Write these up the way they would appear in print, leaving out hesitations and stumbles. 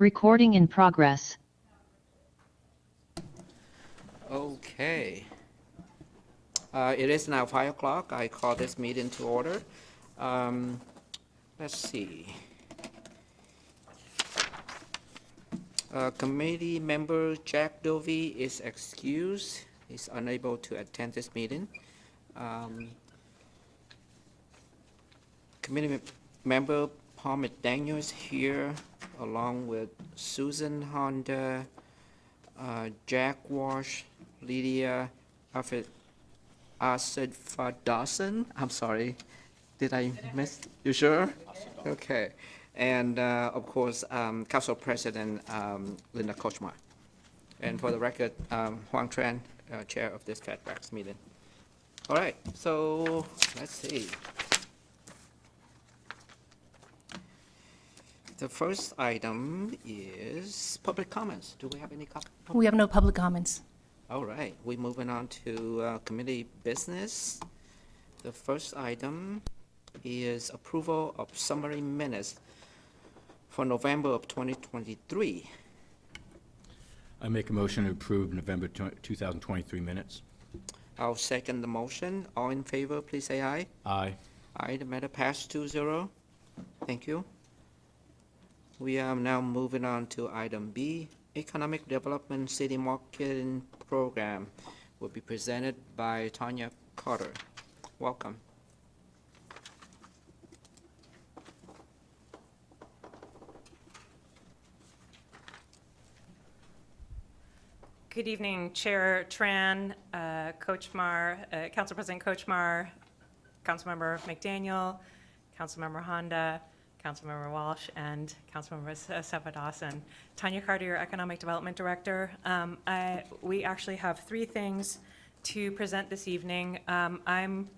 Recording in progress. Okay. It is now 5 o'clock. I call this meeting to order. Let's see. Committee member Jack Dovey is excused. He's unable to attend this meeting. Committee member Paul McDaniel is here, along with Susan Honda, Jack Walsh, Lydia Asadfadawson. I'm sorry, did I miss? You sure? Okay. And of course, Council President Linda Kochmar. And for the record, Huang Tran, Chair of this FedRACS meeting. All right, so let's see. The first item is public comments. Do we have any public? We have no public comments. All right, we're moving on to committee business. The first item is approval of summary minutes for November of 2023. I make a motion to approve November 2023 minutes. I'll second the motion. All in favor, please say aye. Aye. Aye, the matter passed 2-0. Thank you. We are now moving on to item B, Economic Development City Marketing Program will be presented by Tanya Carter. Welcome. Good evening, Chair Tran, Kochmar, Council President Kochmar, Councilmember McDaniel, Councilmember Honda, Councilmember Walsh, and Councilmember Asadfadawson. Tanya Carter, your Economic Development Director. We actually have 3 things to present this evening. I'm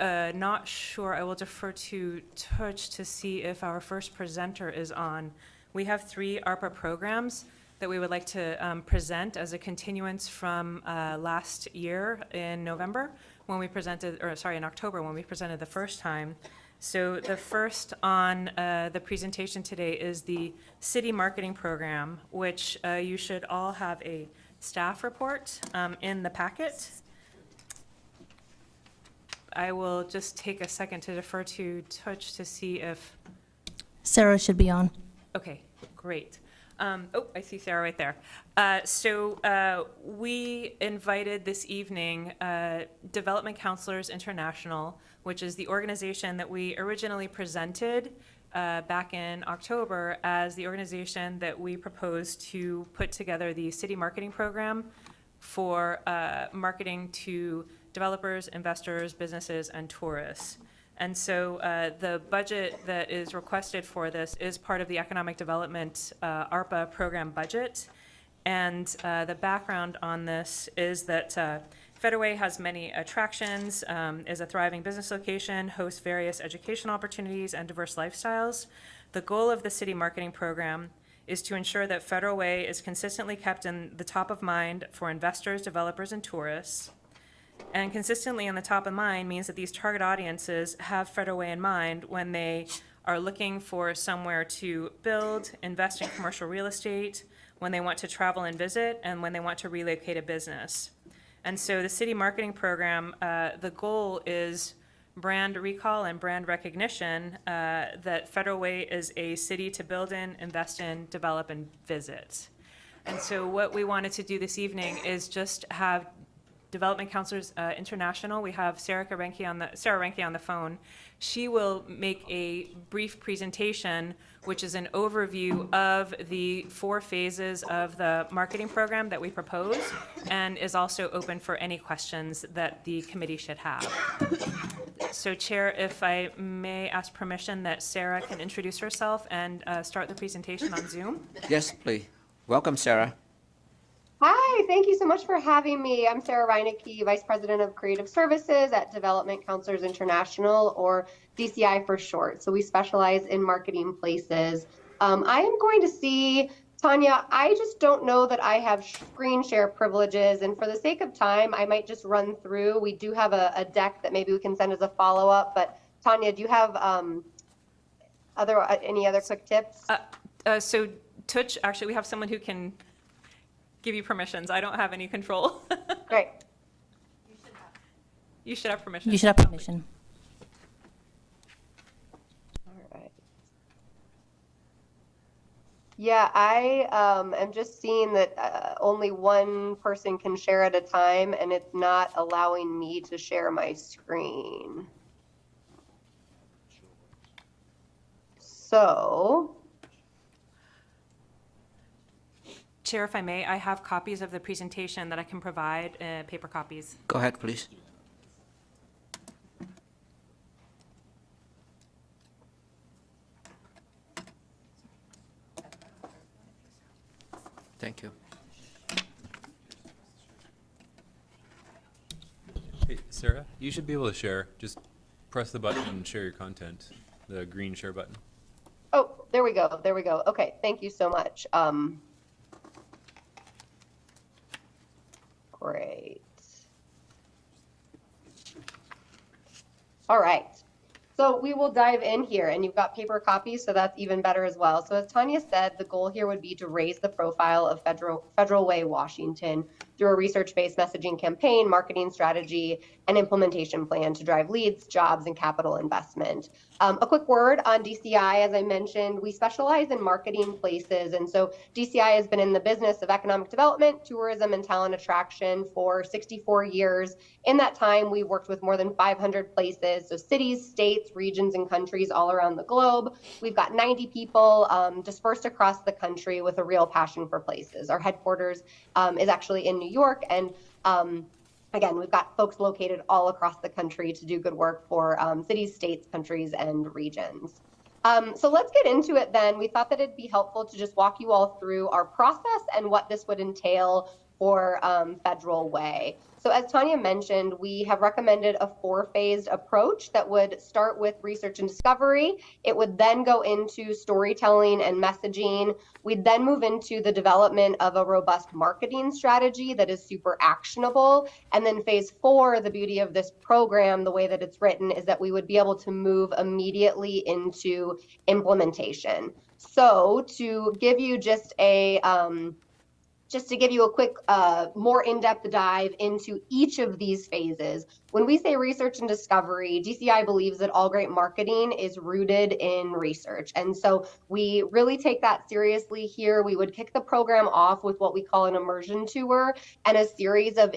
not sure. I will defer to Touch to see if our first presenter is on. We have 3 ARPA programs that we would like to present as a continuance from last year in November when we presented, or sorry, in October when we presented the first time. So the first on the presentation today is the City Marketing Program, which you should all have a staff report in the packet. I will just take a second to defer to Touch to see if... Sarah should be on. Okay, great. Oh, I see Sarah right there. We invited this evening Development Counselors International, which is the organization that we originally presented back in October as the organization that we proposed to put together the city marketing program for marketing to developers, investors, businesses, and tourists. And so the budget that is requested for this is part of the Economic Development ARPA program budget. And the background on this is that Federal Way has many attractions, is a thriving business location, hosts various educational opportunities and diverse lifestyles. The goal of the city marketing program is to ensure that Federal Way is consistently kept in the top of mind for investors, developers, and tourists. And consistently on the top of mind means that these target audiences have Federal Way in mind when they are looking for somewhere to build, invest in commercial real estate, when they want to travel and visit, and when they want to relocate a business. And so the city marketing program, the goal is brand recall and brand recognition, that Federal Way is a city to build in, invest in, develop, and visit. And so what we wanted to do this evening is just have Development Counselors International. We have Sarah Renke on the phone. She will make a brief presentation, which is an overview of the 4 phases of the marketing program that we propose, and is also open for any questions that the committee should have. So, Chair, if I may ask permission that Sarah can introduce herself and start the presentation on Zoom. Yes, please. Welcome, Sarah. Hi, thank you so much for having me. I'm Sarah Reinecke, Vice President of Creative Services at Development Counselors International, or DCI for short. So we specialize in marketing places. I am going to see, Tanya, I just don't know that I have screen share privileges. And for the sake of time, I might just run through. We do have a deck that maybe we can send as a follow-up. But Tanya, do you have any other quick tips? So Tooch, actually, we have someone who can give you permissions. I don't have any control. Great. You should have permission. You should have permission. All right. Yeah, I am just seeing that only one person can share at a time, and it's not allowing me to share my screen. So, Chair, if I may, I have copies of the presentation that I can provide, paper copies. Go ahead, please. Thank you. Hey, Sarah, you should be able to share. Just press the button and share your content, the green share button. oh, there we go. There we go. Okay, thank you so much. Great. All right. So we will dive in here, and you've got paper copies, so that's even better as well. So as Tanya said, the goal here would be to raise the profile of Federal Way Washington through a research-based messaging campaign, marketing strategy, and implementation plan to drive leads, jobs, and capital investment. A quick word on DCI. As I mentioned, we specialize in marketing places, and so DCI has been in the business of economic development, tourism, and talent attraction for 64 years. In that time, we worked with more than 500 places, so cities, states, regions, and countries all around the globe. We've got 90 people dispersed across the country with a real passion for places. Our headquarters is actually in New York, and again, we've got folks located all across the country to do good work for cities, states, countries, and regions. So let's get into it then. We thought that it'd be helpful to just walk you all through our process and what this would entail for Federal Way. So as Tanya mentioned, we have recommended a 4-phased approach that would start with research and discovery. It would then go into storytelling and messaging. We'd then move into the development of a robust marketing strategy that is super actionable. And then phase 4, the beauty of this program, the way that it's written, is that we would be able to move immediately into implementation. So to give you just a quick, more in-depth dive into each of these phases, when we say research and discovery, DCI believes that all great marketing is rooted in research. And so we really take that seriously here. We would kick the program off with what we call an immersion tour and a series of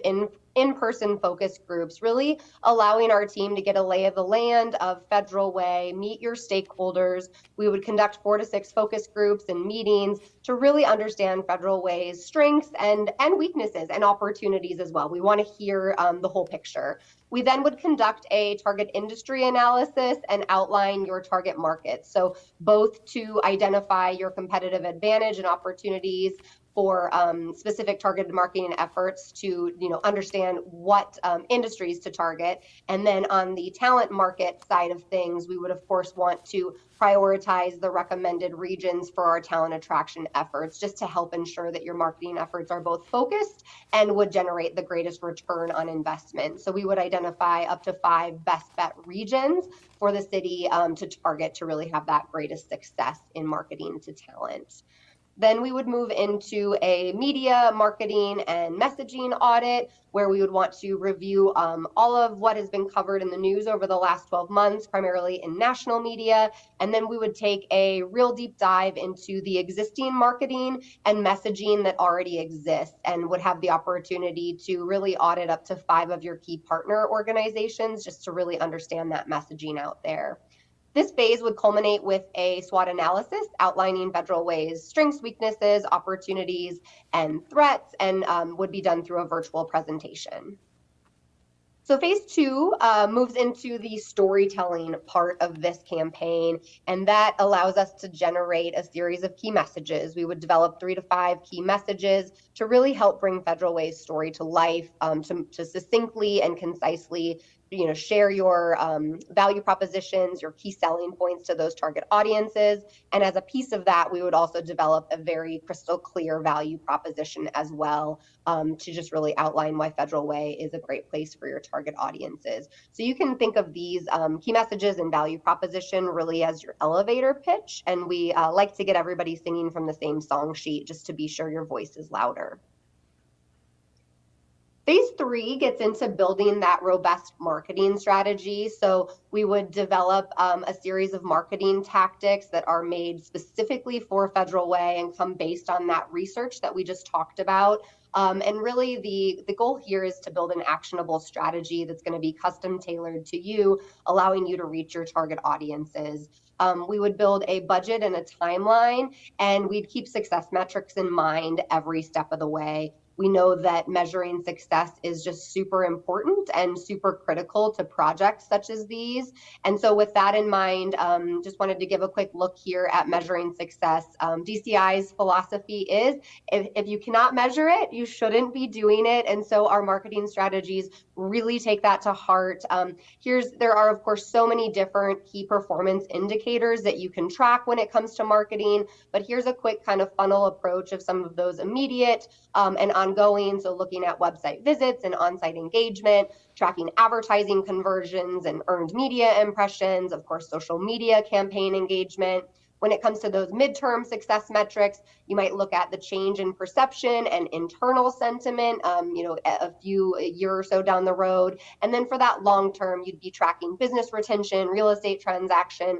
in-person focus groups, really allowing our team to get a lay of the land of Federal Way, meet your stakeholders. We would conduct 4 to 6 focus groups and meetings to really understand Federal Way's strengths and weaknesses and opportunities as well. We want to hear the whole picture. We then would conduct a target industry analysis and outline your target markets. So both to identify your competitive advantage and opportunities for specific targeted marketing efforts to understand what industries to target. And then on the talent market side of things, we would of course want to prioritize the recommended regions for our talent attraction efforts, just to help ensure that your marketing efforts are both focused and would generate the greatest return on investment. So we would identify up to 5 best bet regions for the city to target to really have that greatest success in marketing to talent. Then we would move into a media, marketing, and messaging audit, where we would want to review all of what has been covered in the news over the last 12 months, primarily in national media. And then we would take a real deep dive into the existing marketing and messaging that already exists, and would have the opportunity to really audit up to 5 of your key partner organizations, just to really understand that messaging out there. This phase would culminate with a SWOT analysis outlining Federal Way's strengths, weaknesses, opportunities, and threats, and would be done through a virtual presentation. So phase 2 moves into the storytelling part of this campaign, and that allows us to generate a series of key messages. We would develop 3 to 5 key messages to really help bring Federal Way's story to life, to succinctly and concisely share your value propositions, your key selling points to those target audiences. And as a piece of that, we would also develop a very crystal clear value proposition as well, to just really outline why Federal Way is a great place for your target audiences. So you can think of these key messages and value proposition really as your elevator pitch. And we like to get everybody singing from the same song sheet just to be sure your voice is louder. Phase 3 gets into building that robust marketing strategy. So we would develop a series of marketing tactics that are made specifically for Federal Way and come based on that research that we just talked about. And really the goal here is to build an actionable strategy that's going to be custom tailored to you, allowing you to reach your target audiences. We would build a budget and a timeline, and we'd keep success metrics in mind every step of the way. We know that measuring success is just super important and super critical to projects such as these. And so with that in mind, just wanted to give a quick look here at measuring success. DCI's philosophy is if you cannot measure it, you shouldn't be doing it. And so our marketing strategies really take that to heart. There are, of course, so many different key performance indicators that you can track when it comes to marketing, but here's a quick kind of funnel approach of some of those immediate and ongoing. So looking at website visits and on-site engagement, tracking advertising conversions and earned media impressions, of course, social media campaign engagement. When it comes to those midterm success metrics, you might look at the change in perception and internal sentiment, a year or so down the road. And then for that long term, you'd be tracking business retention, real estate transaction,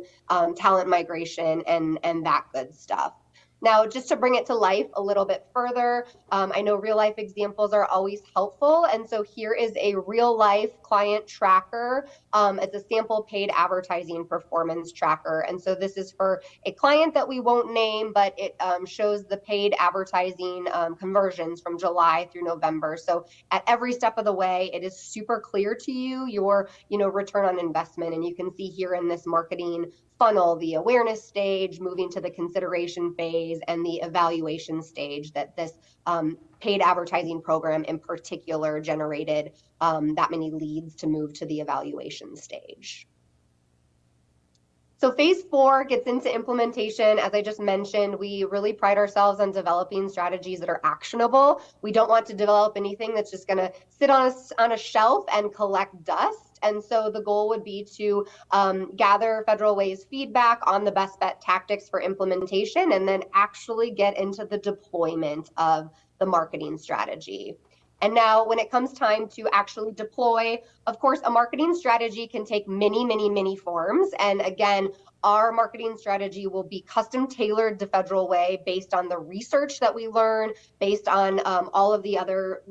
talent migration, and that good stuff. Now, just to bring it to life a little bit further, I know real life examples are always helpful. And so here is a real life client tracker. It's a sample paid advertising performance tracker. And so this is for a client that we won't name, but it shows the paid advertising conversions from July through November. So at every step of the way, it is super clear to you your return on investment. And you can see here in this marketing funnel, the awareness stage, moving to the consideration phase, and the evaluation stage that this paid advertising program in particular generated that many leads to move to the evaluation stage. So phase 4 gets into implementation. As I just mentioned, we really pride ourselves on developing strategies that are actionable. We don't want to develop anything that's just going to sit on a shelf and collect dust. And so the goal would be to gather Federal Way's feedback on the best bet tactics for implementation and then actually get into the deployment of the marketing strategy. And now when it comes time to actually deploy, of course, a marketing strategy can take many, many, many forms. And again, our marketing strategy will be custom tailored to Federal Way based on the research that we learn, based on all of the other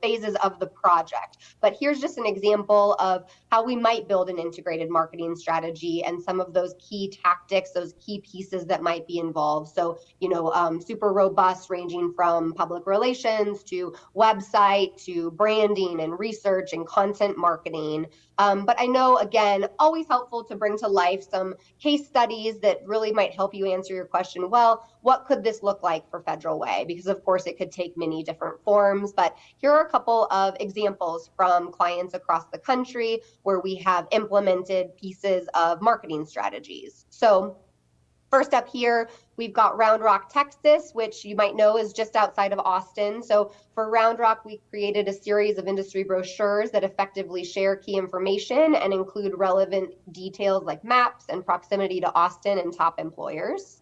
phases of the project. But here's just an example of how we might build an integrated marketing strategy and some of those key tactics, those key pieces that might be involved. So, super robust, ranging from public relations to website to branding and research and content marketing. But I know, again, always helpful to bring to life some case studies that really might help you answer your question, well, what could this look like for Federal Way? Because of course it could take many different forms, but here are a couple of examples from clients across the country where we have implemented pieces of marketing strategies. So first up here, we've got Round Rock, Texas, which you might know is just outside of Austin. So for Round Rock, we created a series of industry brochures that effectively share key information and include relevant details like maps and proximity to Austin and top employers.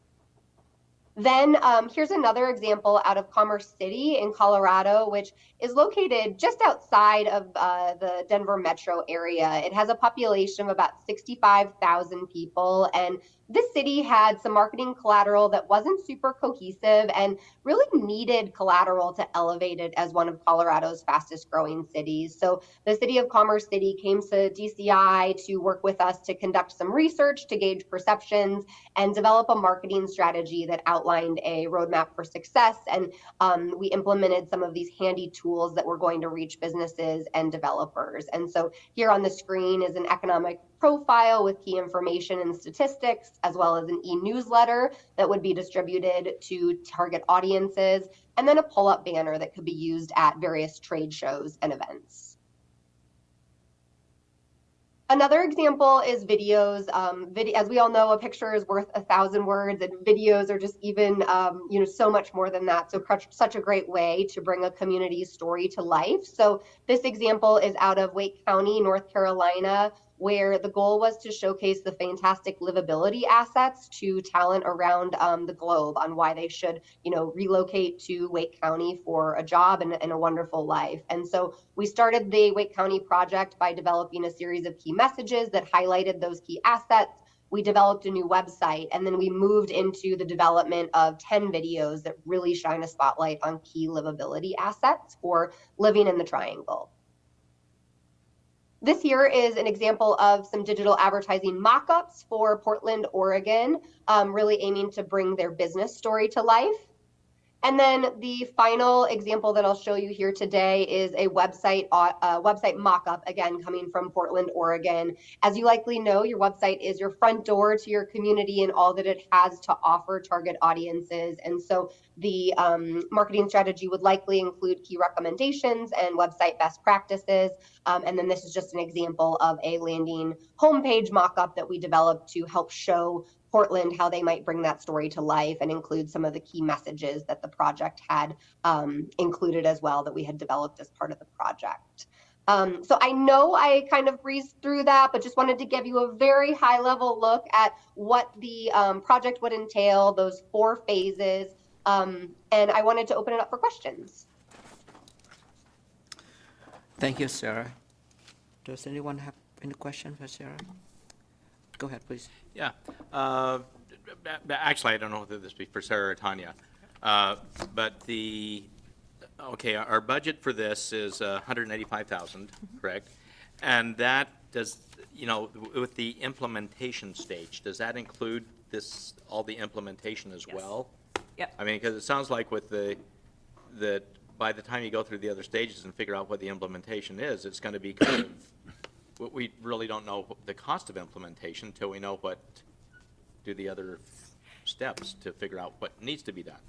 Then here's another example out of Commerce City in Colorado, which is located just outside of the Denver metro area. It has a population of about 65,000 people, and this city had some marketing collateral that wasn't super cohesive and really needed collateral to elevate it as one of Colorado's fastest growing cities. So the city of Commerce City came to DCI to work with us to conduct some research to gauge perceptions and develop a marketing strategy that outlined a roadmap for success. And we implemented some of these handy tools that were going to reach businesses and developers. And so here on the screen is an economic profile with key information and statistics, as well as an e-newsletter that would be distributed to target audiences, and then a pull-up banner that could be used at various trade shows and events. Another example is videos. As we all know, a picture is worth 1,000 words, and videos are just even, so much more than that. So such a great way to bring a community's story to life. So this example is out of Wake County, North Carolina, where the goal was to showcase the fantastic livability assets to talent around the globe on why they should, relocate to Wake County for a job and a wonderful life. And so we started the Wake County project by developing a series of key messages that highlighted those key assets. We developed a new website, and then we moved into the development of 10 videos that really shine a spotlight on key livability assets for living in the Triangle. This here is an example of some digital advertising mock-ups for Portland, Oregon, really aiming to bring their business story to life. And then the final example that I'll show you here today is a website mock-up, again, coming from Portland, Oregon. As you likely know, your website is your front door to your community and all that it has to offer target audiences. And so the marketing strategy would likely include key recommendations and website best practices. And then this is just an example of a landing homepage mock-up that we developed to help show Portland how they might bring that story to life and include some of the key messages that the project had included as well that we had developed as part of the project. So I know I kind of breezed through that, but just wanted to give you a very high level look at what the project would entail, those 4 phases, and I wanted to open it up for questions. Thank you, Sarah. Does anyone have any question for Sarah? Go ahead, please. Yeah. Actually, I don't know whether this be for Sarah or Tanya. But our budget for this is $185,000, correct? And that does, with the implementation stage, does that include all the implementation as Yes. well? Yep. I mean, because it sounds like with that by the time you go through the other stages and figure out what the implementation is, it's going to be kind of, we really don't know the cost of implementation until we know what do the other steps to figure out what needs to be done.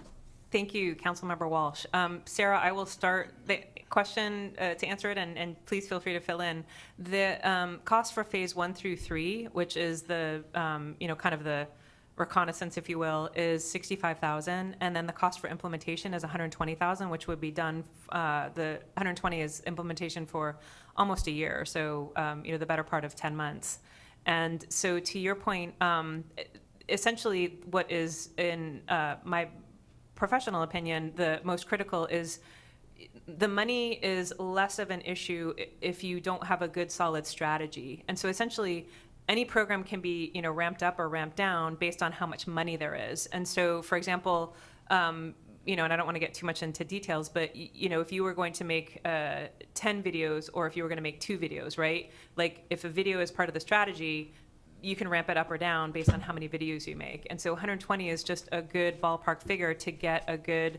Thank you, Councilmember Walsh. Sarah, I will start the question to answer it, and please feel free to fill in. The cost for phase 1 through 3, which is the, kind of the reconnaissance, if you will, is $65,000, and then the cost for implementation is $120,000, which would be done. The $120 is implementation for almost a year, so the better part of 10 months. And so, to your point, essentially, what is in my professional opinion the most critical is the money is less of an issue if you don't have a good, solid strategy. And so, essentially, any program can be, ramped up or ramped down based on how much money there is. And so, for example, and I don't want to get too much into details, but, if you were going to make 10 videos or if you were going to make 2 videos, right? Like if a video is part of the strategy, you can ramp it up or down based on how many videos you make. And so 120 is just a good ballpark figure to get a good,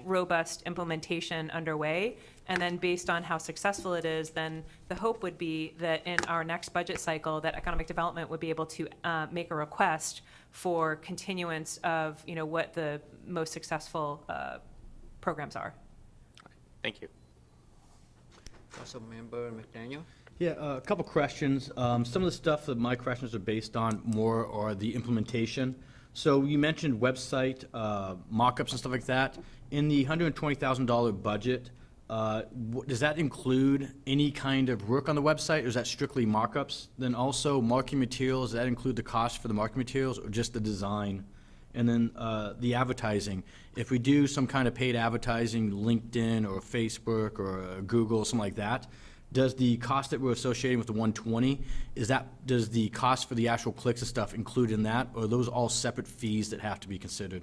robust implementation underway. And then based on how successful it is, then the hope would be that in our next budget cycle, that economic development would be able to make a request for continuance of, what the most successful programs are. Thank you. Councilmember McDaniel. Yeah, a couple questions. Some of the stuff that my questions are based on more are the implementation. So you mentioned website mock-ups and stuff like that. In the $120,000 budget, does that include any kind of work on the website, or is that strictly mock-ups? Then also marketing materials, does that include the cost for the marketing materials or just the design? And then the advertising. If we do some kind of paid advertising, LinkedIn or Facebook or Google, something like that, does the cost that we're associating with the 120, does the cost for the actual clicks and stuff include in that, or are those all separate fees that have to be considered?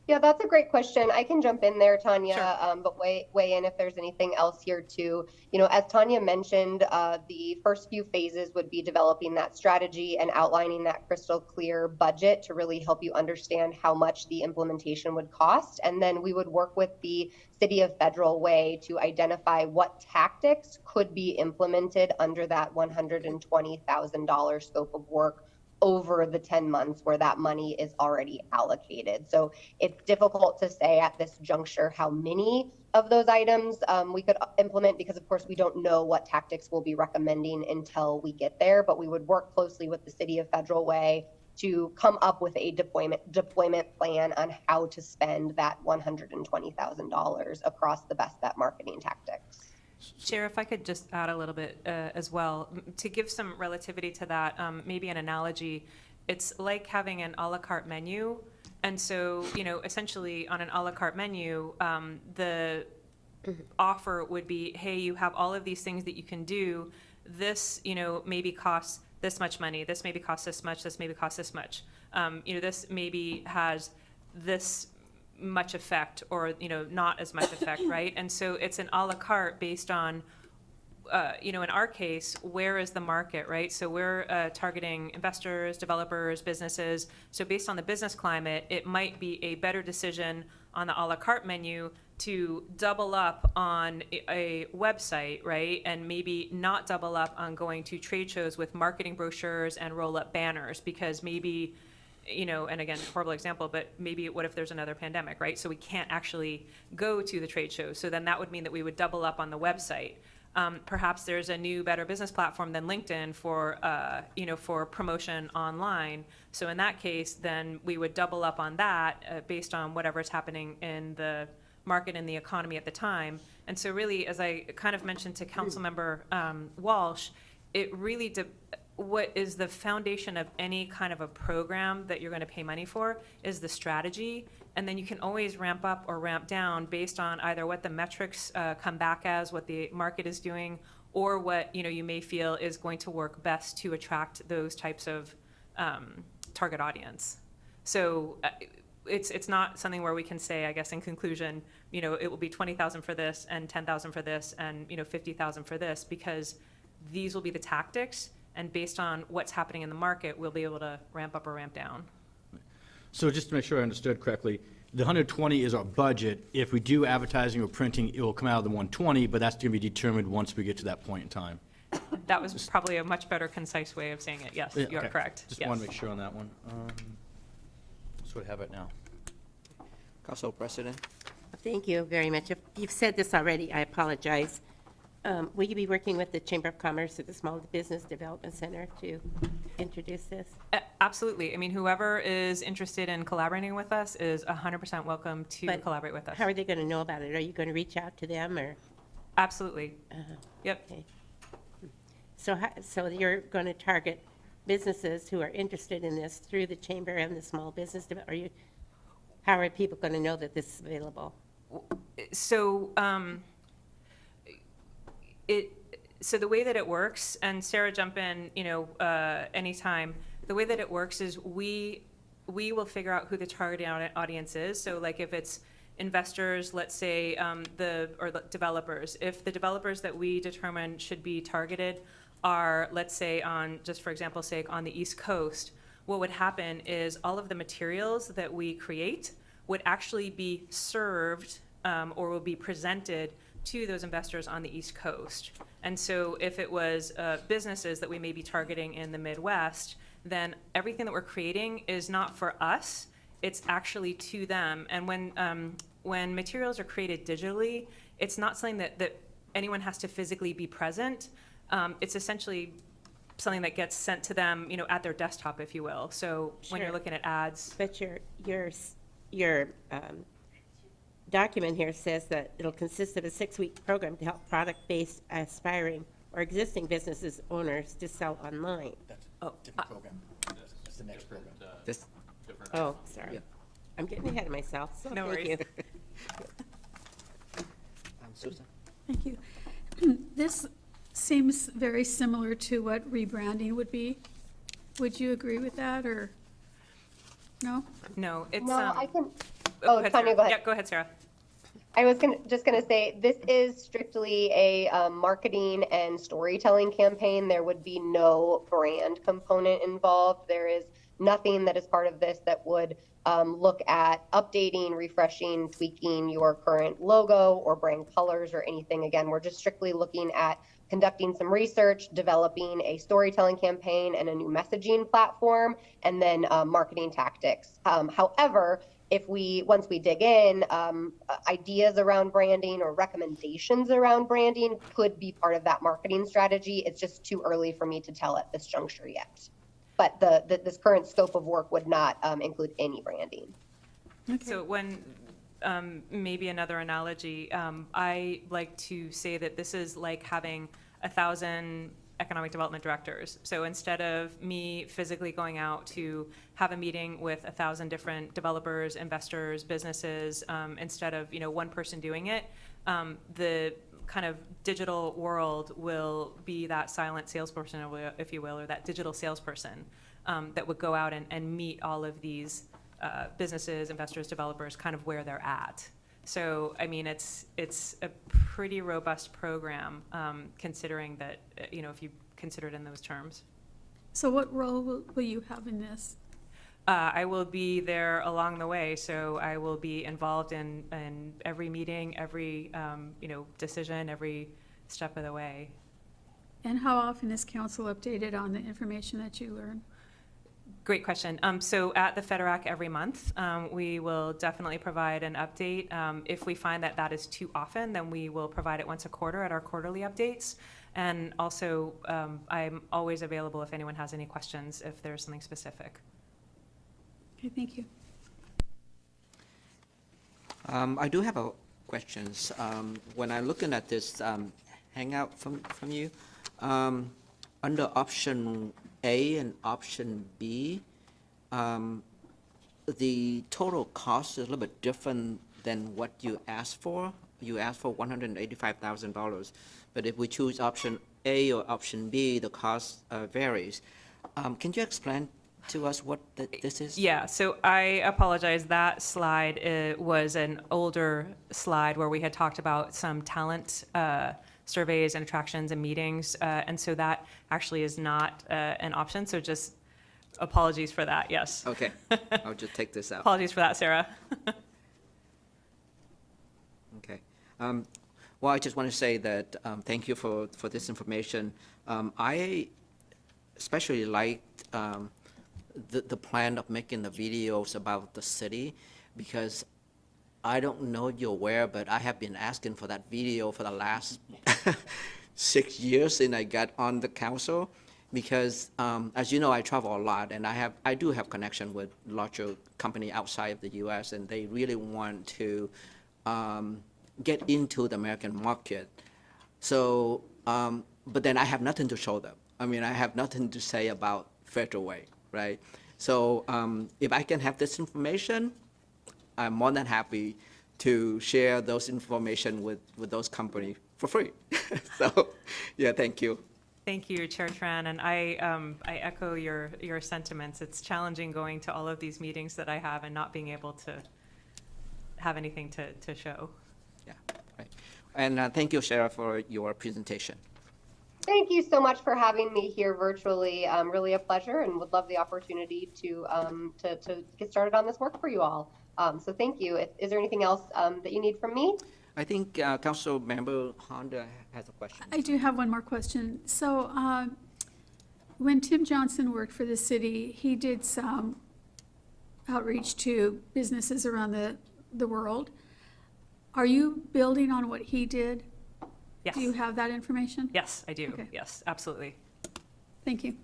Yeah, that's a great question. I can jump in there, Tanya, but weigh in if there's anything else here too. As Tanya mentioned, the first few phases would be developing that strategy and outlining that crystal clear budget to really help you understand how much the implementation would cost. And then we would work with the City of Federal Way to identify what tactics could be implemented under that $120,000 scope of work over the 10 months where that money is already allocated. So it's difficult to say at this juncture how many of those items we could implement, because of course we don't know what tactics we'll be recommending until we get there, but we would work closely with the City of Federal Way to come up with a deployment plan on how to spend that $120,000 across the best bet marketing tactics. Chair, if I could just add a little bit as well, to give some relativity to that, maybe an analogy, it's like having an a la carte menu. And so, essentially on an a la carte menu, the offer would be, hey, you have all of these things that you can do. This, maybe costs this much money. This maybe costs this much. This maybe costs this much. This maybe has this much effect, or not as much effect, right? And so it's an a la carte based on in our case, where is the market, right? So we're targeting investors, developers, businesses. So based on the business climate, it might be a better decision on the a la carte menu to double up on a website, right? And maybe not double up on going to trade shows with marketing brochures and roll up banners, because maybe, and again, horrible example, but maybe what if there's another pandemic, right? So we can't actually go to the trade shows. So then that would mean that we would double up on the website. Perhaps there's a new, better business platform than LinkedIn for, for promotion online. So in that case, then we would double up on that based on whatever's happening in the market and the economy at the time. And so really, as I kind of mentioned to Councilmember Walsh, it really, what is the foundation of any kind of a program that you're going to pay money for is the strategy. And then you can always ramp up or ramp down based on either what the metrics come back as, what the market is doing, or what you may feel is going to work best to attract those types of target audience. So it's not something where we can say, I guess, in conclusion, it will be 20,000 for this and 10,000 for this and 50,000 for this, because these will be the tactics, and based on what's happening in the market, we'll be able to ramp up or ramp down. So just to make sure I understood correctly, the 120 is our budget. If we do advertising or printing, it will come out of the 120, but that's going to be determined once we get to that point in time. That was probably a much better, concise way of saying it. Yes, Yeah, you are okay. correct. Just Yes. want to make sure on that one. So I have it now. Council President. Thank you very much. If you've said this already, I apologize. Will you be working with the Chamber of Commerce at the Small Business Development Center to introduce this? Absolutely. I mean, whoever is interested in collaborating with us is 100% welcome to But collaborate with us. How are they going to know about it? Are you going to reach out to them, or? Absolutely. Yep. Okay. So you're going to target businesses who are interested in this through the Chamber and the Small Business Development? How are people going to know that this is available? So, so the way that it works, and Sarah, jump in, anytime. The way that it works is we will figure out who the target audience is. So, like, if it's investors, let's say, the developers. If the developers that we determine should be targeted are, let's say, on, just for example's sake, on the East Coast, what would happen is all of the materials that we create would actually be served or will be presented to those investors on the East Coast. And so if it was businesses that we may be targeting in the Midwest, then everything that we're creating is not for us, it's actually to them. And when materials are created digitally, it's not something that anyone has to physically be present. It's essentially something that gets sent to them, at their desktop, if you will. So when you're Sure. looking at ads. But your document here says that it'll consist of a 6-week program to help product-based aspiring or existing businesses owners to sell online. Different program. That's the next program. This, Oh, sorry. Yeah. I'm getting ahead of myself, so No thank worries. you. Susan. Thank you. This seems very similar to what rebranding would be. Would you agree with that, or no? No, it's. No, I can. Go Oh, ahead, Tanya, Sarah. go ahead. Yeah, go ahead, Sarah. I was just going to say, this is strictly a marketing and storytelling campaign. There would be no brand component involved. There is nothing that is part of this that would look at updating, refreshing, tweaking your current logo or brand colors or anything. Again, we're just strictly looking at conducting some research, developing a storytelling campaign and a new messaging platform, and then marketing tactics. However, once we dig in, ideas around branding or recommendations around branding could be part of that marketing strategy. It's just too early for me to tell at this juncture yet. But this current scope of work would not include any branding. So maybe another analogy, I like to say that this is like having 1,000 economic development directors. So instead of me physically going out to have a meeting with 1,000 different developers, investors, businesses, instead of, one person doing it, the kind of digital world will be that silent salesperson, if you will, or that digital salesperson that would go out and meet all of these businesses, investors, developers, kind of where they're at. So, I mean, it's a pretty robust program, considering that, if you consider it in those terms. So what role will you have in this? I will be there along the way, so I will be involved in every meeting, every, decision, every step of the way. And how often is council updated on the information that you learn? Great question. So at the FEDERAC every month, we will definitely provide an update. If we find that that is too often, then we will provide it once a quarter at our quarterly updates. And also, I'm always available if anyone has any questions, if there's something specific. Okay, thank you. I do have questions. When I'm looking at this hangout from you, under option A and option B, the total cost is a little bit different than what you asked for. You asked for $185,000, but if we choose option A or option B, the cost varies. Can you explain to us what this is? Yeah, so I apologize. That slide was an older slide where we had talked about some talent surveys and attractions and meetings, and so that actually is not an option, so just apologies for that, yes. Okay, I'll just take this out. Apologies for that, Sarah. Okay. Well, I just want to say that thank you for this information. I especially liked the plan of making the videos about the city, because I don't know you're aware, but I have been asking for that video for the last 6 years since I got on the council, because as you know, I travel a lot, and I do have connection with larger company outside of the U.S., and they really want to get into the American market. So, but then I have nothing to show them. I mean, I have nothing to say about Federal Way, right? So if I can have this information, I'm more than happy to share those information with those companies for free. So, yeah, thank you. Thank you, Chair Tran, and I echo your sentiments. It's challenging going to all of these meetings that I have and not being able to have anything to show. Yeah, right. And thank you, Sarah, for your presentation. Thank you so much for having me here virtually. Really a pleasure, and would love the opportunity to get started on this work for you all. So thank you. Is there anything else that you need from me? I think Council Member Honda has a question. I do have one more question. So when Tim Johnson worked for the city, he did some outreach to businesses around the world. Are you building on what he did? Yes. Do you have that information? Yes, I do. Okay. Yes, absolutely. Thank you.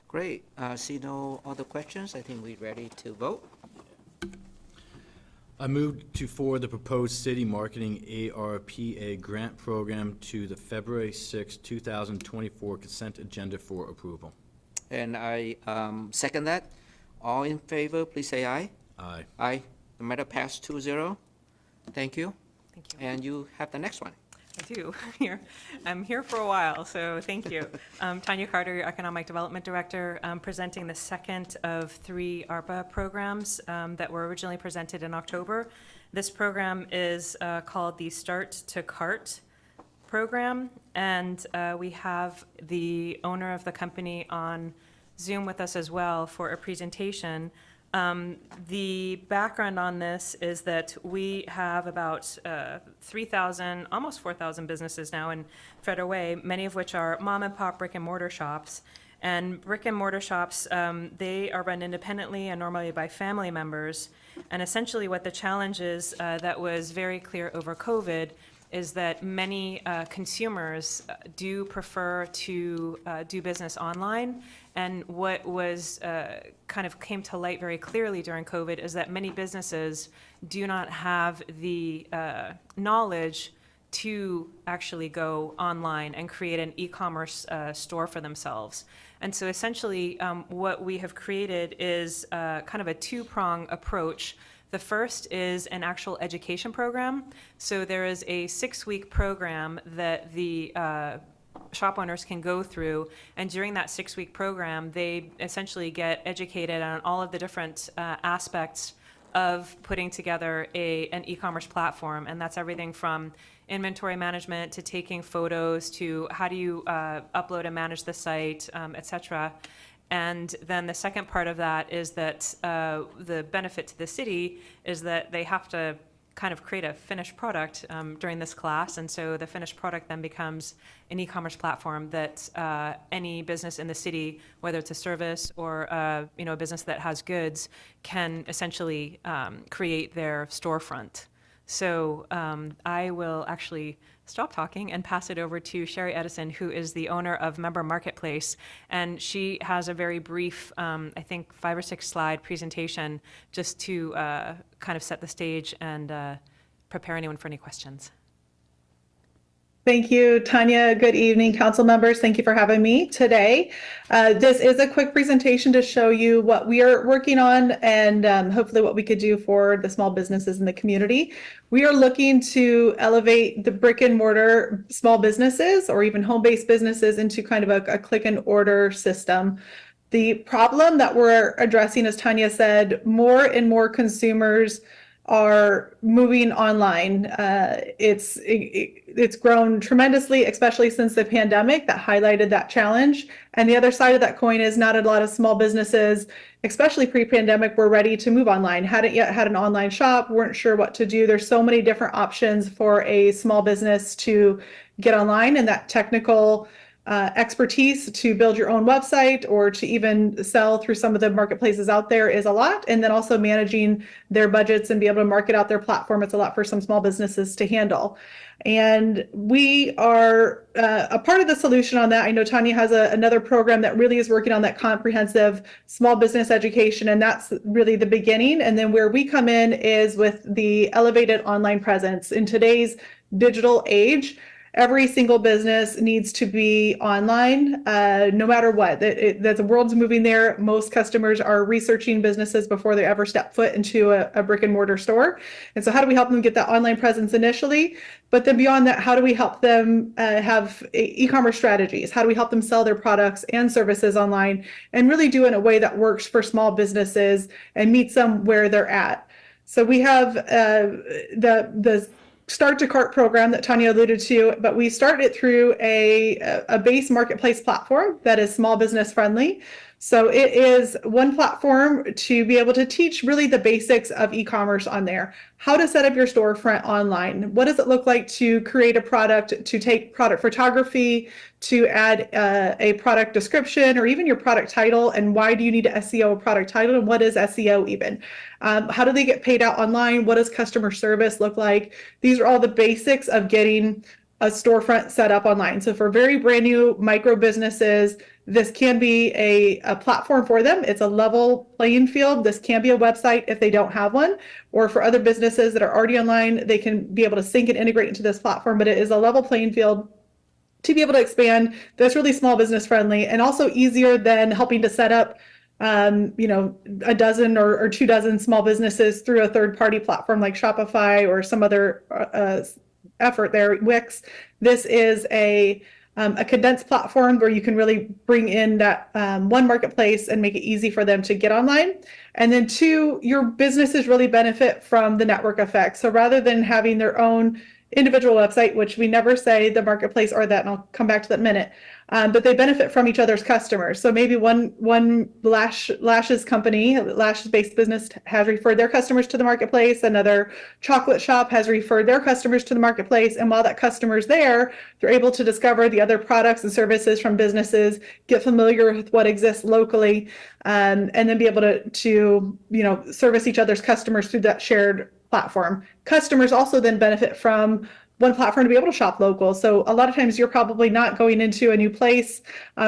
Great. See no other questions. I think we're ready to vote. I move to forward the proposed city marketing ARPA grant program to the February 6, 2024 consent agenda for approval. And I second that. All in favor, please say aye. Aye. Aye. The matter passed 2-0. Thank you. Thank you. And you have the next one. I do. I'm here for a while, so thank you. Tanya Carter, your Economic Development Director, presenting the second of 3 ARPA programs that were originally presented in October. This program is called the Start to Cart program, and we have the owner of the company on Zoom with us as well for a presentation. The background on this is that we have about 3,000, almost 4,000 businesses now in Federal Way, many of which are mom and pop brick and mortar shops. And brick and mortar shops, they are run independently and normally by family members. And essentially what the challenge is that was very clear over COVID is that many consumers do prefer to do business online. And what was kind of came to light very clearly during COVID is that many businesses do not have the knowledge to actually go online and create an e-commerce store for themselves. And so essentially what we have created is kind of a two-prong approach. The first is an actual education program. So there is a 6-week program that the shop owners can go through, and during that 6-week program, they essentially get educated on all of the different aspects of putting together an e-commerce platform, and that's everything from inventory management to taking photos to how do you upload and manage the site, et cetera. And then the second part of that is that the benefit to the city is that they have to kind of create a finished product during this class. And so the finished product then becomes an e-commerce platform that any business in the city, whether it's a service or a business that has goods, can essentially create their storefront. So I will actually stop talking and pass it over to Sherry Edison, who is the owner of Member Marketplace. And she has a very brief, I think 5 or 6 slide presentation just to kind of set the stage and prepare anyone for any questions. Thank you, Tanya. Good evening, council members. Thank you for having me today. This is a quick presentation to show you what we are working on and hopefully what we could do for the small businesses in the community. We are looking to elevate the brick and mortar small businesses or even home-based businesses into kind of a click and order system. The problem that we're addressing, as Tanya said, more and more consumers are moving online. It's grown tremendously, especially since the pandemic that highlighted that challenge. And the other side of that coin is not a lot of small businesses, especially pre-pandemic, were ready to move online, hadn't yet had an online shop, weren't sure what to do. There's so many different options for a small business to get online, and that technical expertise to build your own website or to even sell through some of the marketplaces out there is a lot. And then also managing their budgets and be able to market out their platform, it's a lot for some small businesses to handle. And we are a part of the solution on that. I know Tanya has another program that really is working on that comprehensive small business education, and that's really the beginning. And then where we come in is with the elevated online presence. In today's digital age, every single business needs to be online, no matter what. The world's moving there. Most customers are researching businesses before they ever step foot into a brick and mortar store. And so how do we help them get that online presence initially? But then beyond that, how do we help them have e-commerce strategies? How do we help them sell their products and services online and really do it in a way that works for small businesses and meets them where they're at? So we have the Start to Cart program that Tanya alluded to, but we start it through a base marketplace platform that is small business friendly. So it is one platform to be able to teach really the basics of e-commerce on there. How to set up your storefront online. What does it look like to create a product, to take product photography, to add a product description or even your product title, and why do you need to SEO a product title, and what is SEO even? How do they get paid out online? What does customer service look like? These are all the basics of getting a storefront set up online. So for very brand new micro businesses, this can be a platform for them. It's a level playing field. This can be a website if they don't have one, or for other businesses that are already online, they can be able to sync and integrate into this platform, but it is a level playing field to be able to expand. That's really small business friendly and also easier than helping to set up a dozen or 2 dozen small businesses through a third-party platform like Shopify or some other effort there, Wix. This is a condensed platform where you can really bring in that one marketplace and make it easy for them to get online. And then 2, your businesses really benefit from the network effect. So rather than having their own individual website, which we never say the marketplace or that, and I'll come back to that in a minute, but they benefit from each other's customers. So maybe one lashes company, lashes-based business has referred their customers to the marketplace. Another chocolate shop has referred their customers to the marketplace. And while that customer's there, they're able to discover the other products and services from businesses, get familiar with what exists locally, and then be able to service each other's customers through that shared platform. Customers also then benefit from one platform to be able to shop local. So a lot of times you're probably not going into a new place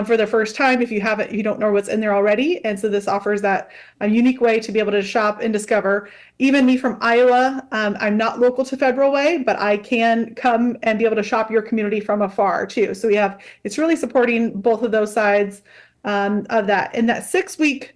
for the first time if you don't know what's in there already. And so this offers that a unique way to be able to shop and discover. Even me from Iowa, I'm not local to Federal Way, but I can come and be able to shop your community from afar too. So it's really supporting both of those sides of that. And that 6-week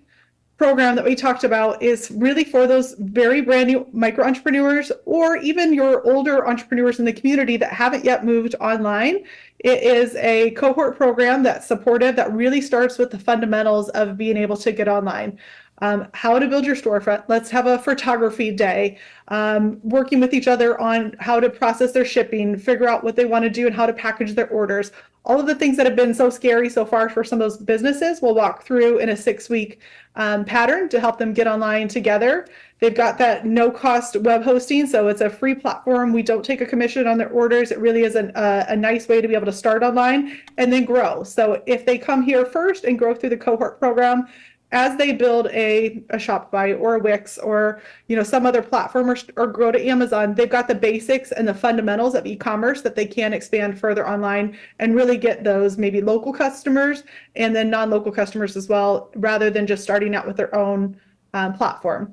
program that we talked about is really for those very brand new micro entrepreneurs, or even your older entrepreneurs in the community that haven't yet moved online. It is a cohort program that's supportive, that really starts with the fundamentals of being able to get online. How to build your storefront. Let's have a photography day, working with each other on how to process their shipping, figure out what they want to do and how to package their orders. All of the things that have been so scary so far for some of those businesses, we'll walk through in a 6-week pattern to help them get online together. They've got that no-cost web hosting, so it's a free platform. We don't take a commission on their orders. It really is a nice way to be able to start online and then grow. So if they come here first and grow through the cohort program, as they build a Shopify or a Wix or some other platform or grow to Amazon, they've got the basics and the fundamentals of e-commerce that they can expand further online and really get those maybe local customers and then non-local customers as well, rather than just starting out with their own platform.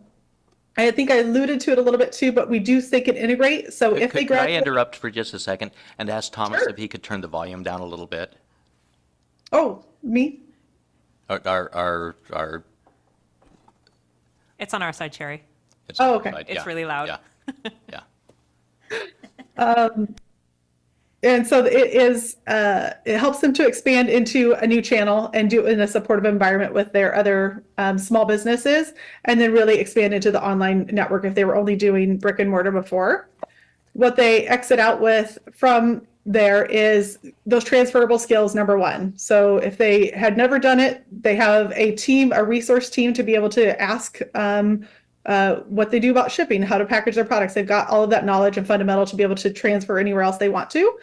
I think I alluded to it a little bit too, but we do think it integrate. So if they Could I graduate, interrupt for just a second and ask Thomas Sure. if he could turn the volume down a little bit? oh, me? Our It's on our side, Sherry. it's Oh, on the okay. side, It's yeah, really loud. Yeah. And so it helps them to expand into a new channel and do it in a supportive environment with their other small businesses, and then really expand into the online network if they were only doing brick and mortar before. What they exit out with from there is those transferable skills, number one. So if they had never done it, they have a resource team to be able to ask what they do about shipping, how to package their products. They've got all of that knowledge and fundamental to be able to transfer anywhere else they want to.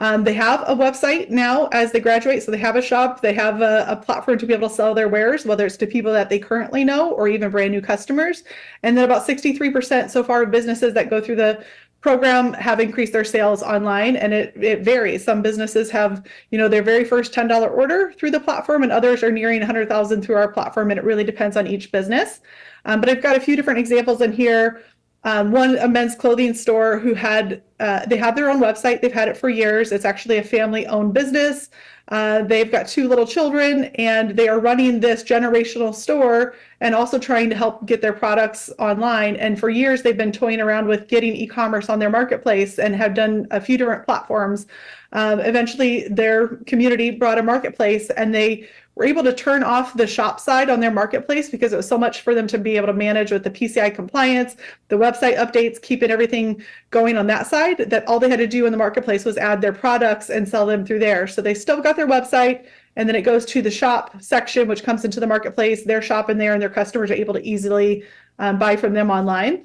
They have a website now as they graduate. So they have a shop, they have a platform to be able to sell their wares, whether it's to people that they currently know or even brand new customers. And then about 63% so far of businesses that go through the program have increased their sales online, and it varies. Some businesses have, their very first $10 order through the platform, and others are nearing 100,000 through our platform, and it really depends on each business. But I've got a few different examples in here. One, a men's clothing store who they have their own website. They've had it for years. It's actually a family-owned business. They've got 2 little children, and they are running this generational store and also trying to help get their products online. And for years, they've been toying around with getting e-commerce on their marketplace and have done a few different platforms. Eventually, their community brought a marketplace, and they were able to turn off the shop side on their marketplace because it was so much for them to be able to manage with the PCI compliance, the website updates, keeping everything going on that side, that all they had to do in the marketplace was add their products and sell them through there. So they still got their website, and then it goes to the shop section, which comes into the marketplace. They're shopping there, and their customers are able to easily buy from them online.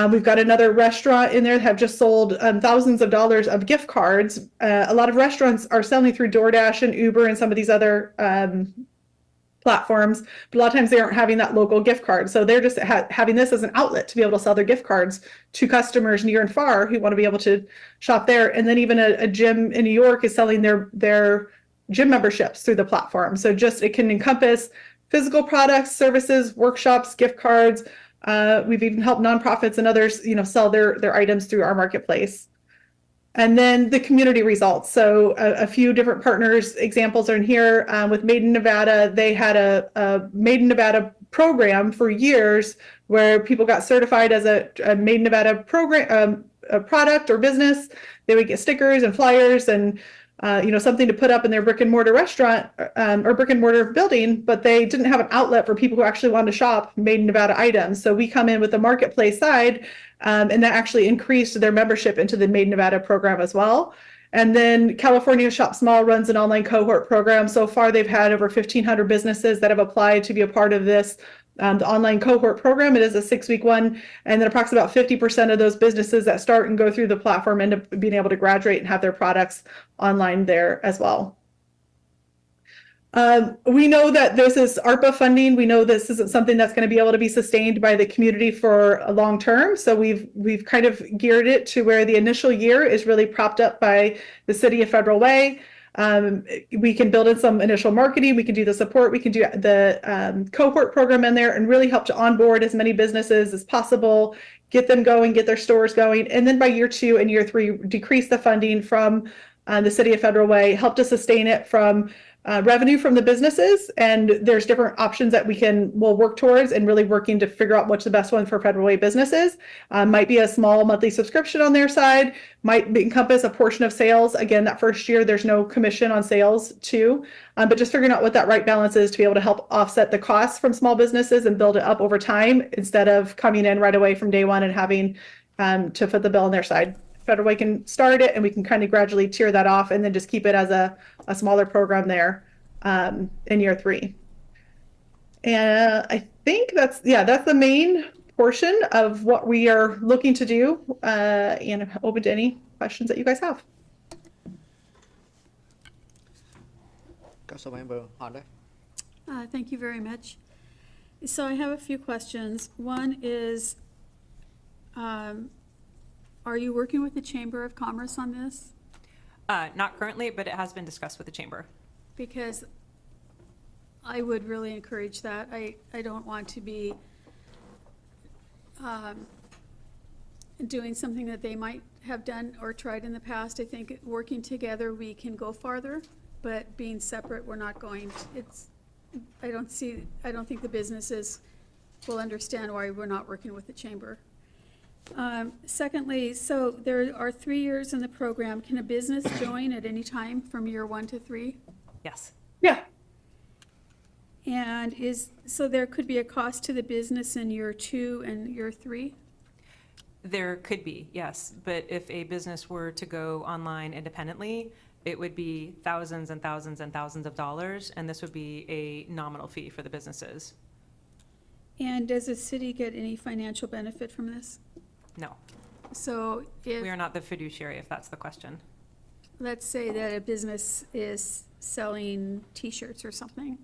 We've got another restaurant in there that have just sold thousands of dollars of gift cards. A lot of restaurants are selling through DoorDash and Uber and some of these other platforms, but a lot of times they aren't having that local gift card. So they're just having this as an outlet to be able to sell their gift cards to customers near and far who want to be able to shop there. And then even a gym in New York is selling their gym memberships through the platform. So it can encompass physical products, services, workshops, gift cards. We've even helped nonprofits and others, sell their items through our marketplace. And then the community results. So a few different partners examples are in here. With Made in Nevada, they had a Made in Nevada program for years where people got certified as a Made in Nevada program, a product or business. They would get stickers and flyers and something to put up in their brick and mortar restaurant or brick and mortar building, but they didn't have an outlet for people who actually wanted to shop Made in Nevada items. So we come in with the marketplace side, and that actually increased their membership into the Made in Nevada program as well. And then California Shop Small runs an online cohort program. So far, they've had over 1,500 businesses that have applied to be a part of this. The online cohort program, it is a 6-week one, and then approximately about 50% of those businesses that start and go through the platform end up being able to graduate and have their products online there as well. We know that this is ARPA funding. We know this isn't something that's going to be able to be sustained by the community for a long term. So we've kind of geared it to where the initial year is really propped up by the City of Federal Way. We can build in some initial marketing. We can do the support. We can do the cohort program in there and really help to onboard as many businesses as possible, get them going, get their stores going. And then by year 2 and year 3, decrease the funding from the City of Federal Way, help to sustain it from revenue from the businesses. And there's different options that we'll work towards and really working to figure out what's the best one for Federal Way businesses. Might be a small monthly subscription on their side, might encompass a portion of sales. Again, that first year, there's no commission on sales too, but just figuring out what that right balance is to be able to help offset the costs from small businesses and build it up over time instead of coming in right away from day one and having to foot the bill on their side. Federal Way can start it and we can kind of gradually tier that off and then just keep it as a smaller program there in year 3. And I think that's the main portion of what we are looking to do, and I'm open to any questions that you guys have. Councilmember Honda. Thank you very much. So I have a few questions. One is, are you working with the Chamber of Commerce on this? Not currently, but it has been discussed with the chamber. Because I would really encourage that. I don't want to be doing something that they might have done or tried in the past. I think working together, we can go farther, but being separate, we're not going. I don't think the businesses will understand why we're not working with the chamber. Secondly, so there are 3 years in the program. Can a business join at any time from year 1 to 3? Yes. Yeah. And so there could be a cost to the business in year 2 and year 3? There could be, yes. But if a business were to go online independently, it would be thousands and thousands and thousands of dollars, and this would be a nominal fee for the businesses. And does the city get any financial benefit from this? No, So if, we are not the fiduciary, if that's the question. let's say that a business is selling T-shirts or something,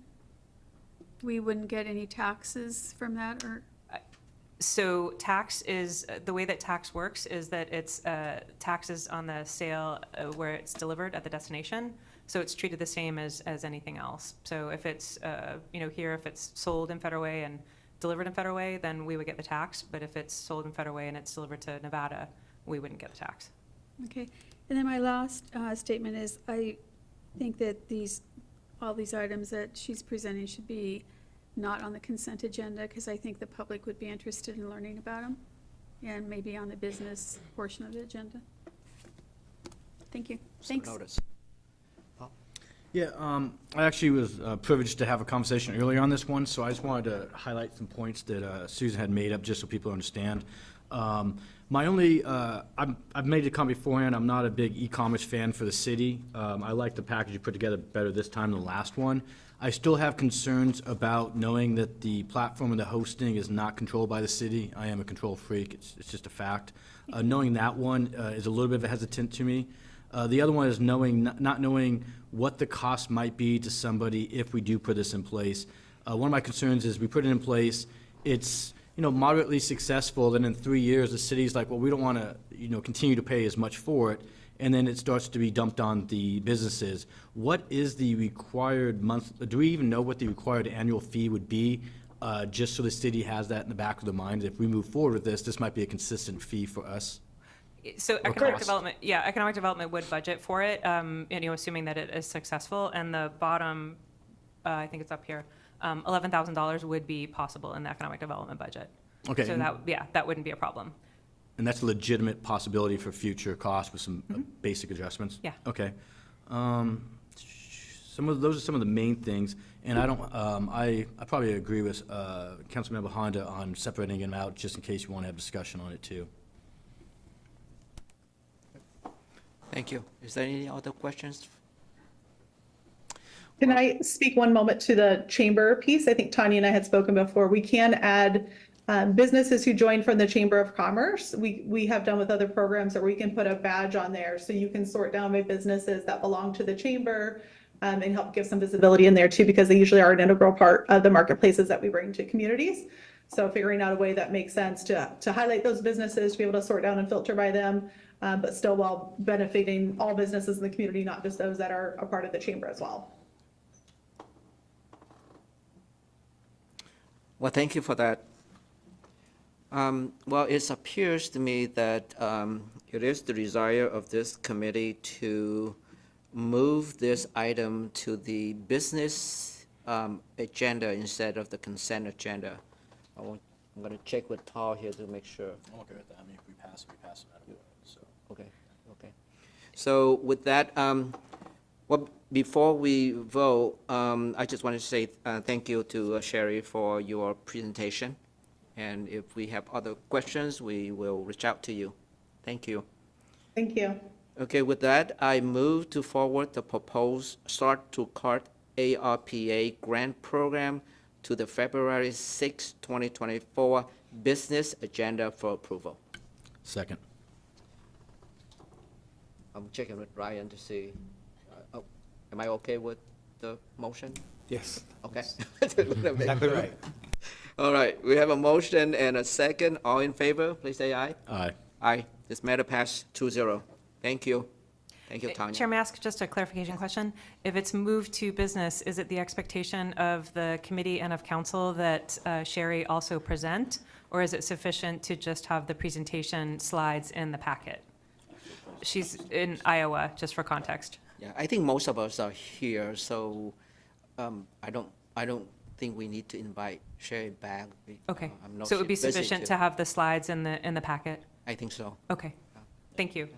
we wouldn't get any taxes from that, or? So tax is, the way that tax works is that it's taxes on the sale where it's delivered at the destination. So it's treated the same as anything else. So if it's, here, if it's sold in Federal Way and delivered in Federal Way, then we would get the tax. But if it's sold in Federal Way and it's delivered to Nevada, we wouldn't get the tax. Okay, and then my last statement is, I think that all these items that she's presenting should be not on the consent agenda, because I think the public would be interested in learning about them, and maybe on the business portion of the agenda. Thank you. Thanks. Notice. Yeah, I actually was privileged to have a conversation earlier on this one, so I just wanted to highlight some points that Susan had made up, just so people understand. My only, I've made the comment beforehand, I'm not a big e-commerce fan for the city. I like the package you put together better this time than the last one. I still have concerns about knowing that the platform and the hosting is not controlled by the city. I am a control freak, it's just a fact. Knowing that one is a little bit of a hesitant to me. The other one is not knowing what the cost might be to somebody if we do put this in place. One of my concerns is we put it in place, it's moderately successful, then in 3 years the city's like, well, we don't want to continue to pay as much for it, and then it starts to be dumped on the businesses. What is the required do we even know what the required annual fee would be, just so the city has that in the back of their mind? If we move forward with this might be a consistent fee for us. So economic development would budget for it, assuming that it is successful. And the bottom, I think it's up here, $11,000 would be possible in the economic development budget. Okay. So that wouldn't be a problem. And that's a legitimate possibility for future costs with some basic adjustments? Yeah. Okay. Those are some of the main things, and I probably agree with Councilmember Honda on separating them out, just in case you want to have discussion on it too. Thank you. Is there any other questions? Can I speak one moment to the chamber piece? I think Tanya and I had spoken before. We can add businesses who join from the Chamber of Commerce. We have done with other programs where we can put a badge on there, so you can sort down by businesses that belong to the chamber, and help give some visibility in there too, because they usually are an integral part of the marketplaces that we bring to communities. So figuring out a way that makes sense to highlight those businesses, to be able to sort down and filter by them, but still while benefiting all businesses in the community, not just those that are a part of the chamber as well. Well, thank you for that. Well, it appears to me that it is the desire of this committee to move this item to the business agenda instead of the consent agenda. I'm going to check with Tal here to make sure. I'm okay with that. I mean, if we pass it anyway, so. Okay, okay. So with that, well, before we vote, I just want to say thank you to Sherry for your presentation. And if we have other questions, we will reach out to you. Thank you. Thank you. Okay, with that, I move to forward the proposed Start to Cart ARPA grant program to the February 6, 2024 business agenda for approval. Second. I'm checking with Ryan to see, am I okay with the motion? Yes. Okay. Exactly right. All right, we have a motion and a second. All in favor, please say aye. Aye. Aye. This matter passed 2-0. Thank you. Thank you, Tanya. Chair, may I ask just a clarification question? If it's moved to business, is it the expectation of the committee and of council that Sherry also present? Or is it sufficient to just have the presentation slides in the packet? She's in Iowa, just for context. Yeah, I think most of us are here, so I don't think we need to invite Sherry back. Okay, I know so it would be she's busy sufficient too. to have the slides in the packet? I think so. Okay, thank you.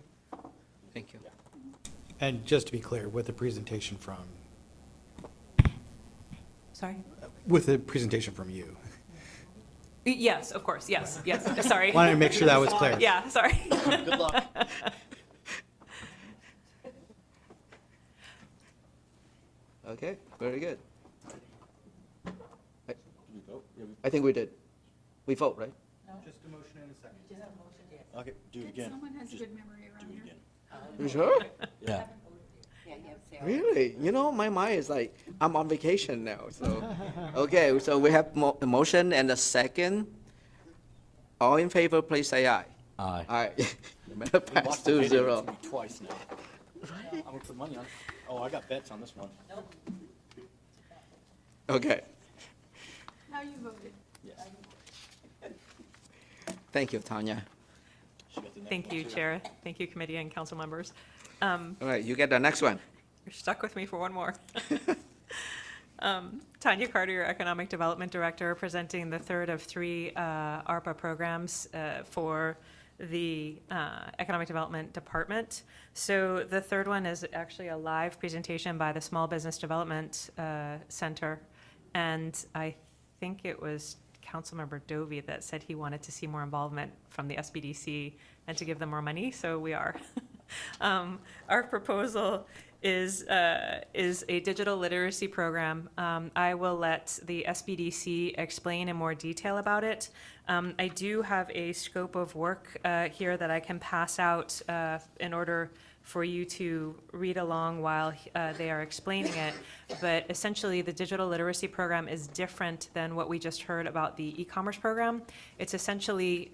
Thank you. And just to be clear, with the presentation from you. Yes, of course, yes, sorry. Wanted to make sure that was clear. Yeah, sorry. Good luck. Okay, very good. I think we did. We vote, right? Just a motion and a second. Okay, do it again. Someone has a good memory around here. You sure? Yeah. Really? You know, my mind is like, I'm on vacation now, so. Okay, so we have a motion and a second. All in favor, please say aye. Aye. Aye. Matter passed 2-0. Twice now. I'm gonna put money on. Oh, I got bets on this one. Okay, Now you voted. Yes. thank you, Tanya. Thank you, Chair. Thank you, committee and council members. All right, you get the next one. You're stuck with me for one more. Tanya Carter, your Economic Development Director, presenting the third of 3 ARPA programs for the Economic Development Department. So the third one is actually a live presentation by the Small Business Development Center. And I think it was Councilmember Dovey that said he wanted to see more involvement from the SBDC and to give them more money, so we are. Our proposal is a digital literacy program. I will let the SBDC explain in more detail about it. I do have a scope of work here that I can pass out in order for you to read along while they are explaining it. But essentially, the digital literacy program is different than what we just heard about the e-commerce program. It's essentially,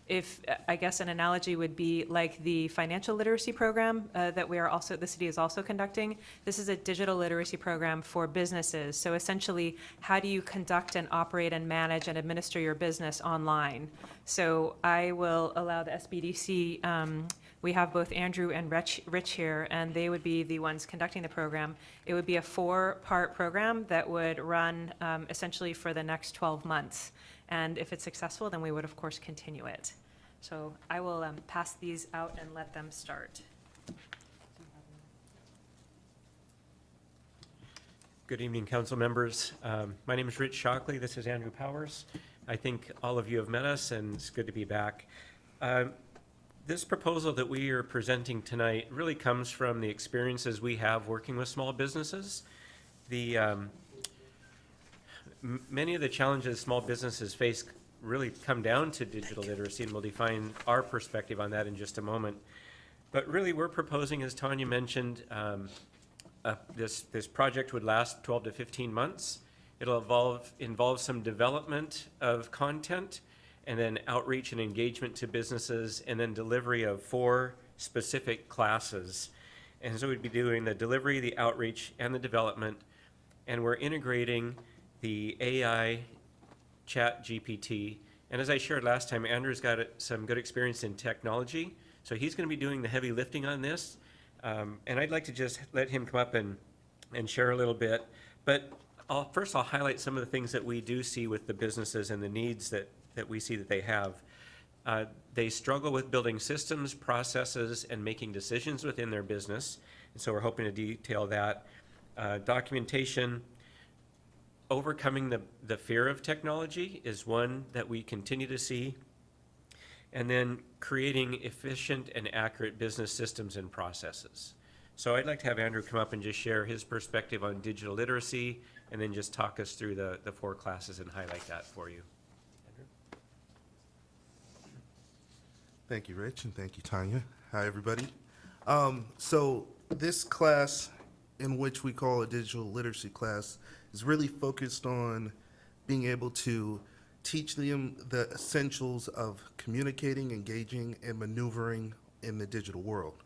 if I guess an analogy would be like the financial literacy program that the city is also conducting. This is a digital literacy program for businesses. So essentially, how do you conduct and operate and manage and administer your business online? So I will allow the SBDC. We have both Andrew and Rich here, and they would be the ones conducting the program. It would be a 4-part program that would run essentially for the next 12 months. And if it's successful, then we would, of course, continue it. So I will pass these out and let them start. Good evening, council members. My name is Rich Shockley. This is Andrew Powers. I think all of you have met us, and it's good to be back. This proposal that we are presenting tonight really comes from the experiences we have working with small businesses. Many of the challenges small businesses face really come down to digital literacy, and we'll define our perspective on that in just a moment. But really, we're proposing, as Tanya mentioned, this project would last 12 to 15 months. It'll involve some development of content, and then outreach and engagement to businesses, and then delivery of 4 specific classes. And so we'd be doing the delivery, the outreach, and the development, and we're integrating the AI chat GPT. And as I shared last time, Andrew's got some good experience in technology, so he's going to be doing the heavy lifting on this. And I'd like to just let him come up and share a little bit. But first I'll highlight some of the things that we do see with the businesses and the needs that we see that they have. They struggle with building systems, processes, and making decisions within their business. And so we're hoping to detail that. Documentation, overcoming the fear of technology is one that we continue to see. And then creating efficient and accurate business systems and processes. So I'd like to have Andrew come up and just share his perspective on digital literacy, and then just talk us through the 4 classes and highlight that for you. Andrew? Thank you, Rich, and thank you, Tanya. Hi, everybody. So this class, in which we call a digital literacy class, is really focused on being able to teach them the essentials of communicating, engaging, and maneuvering in the digital world.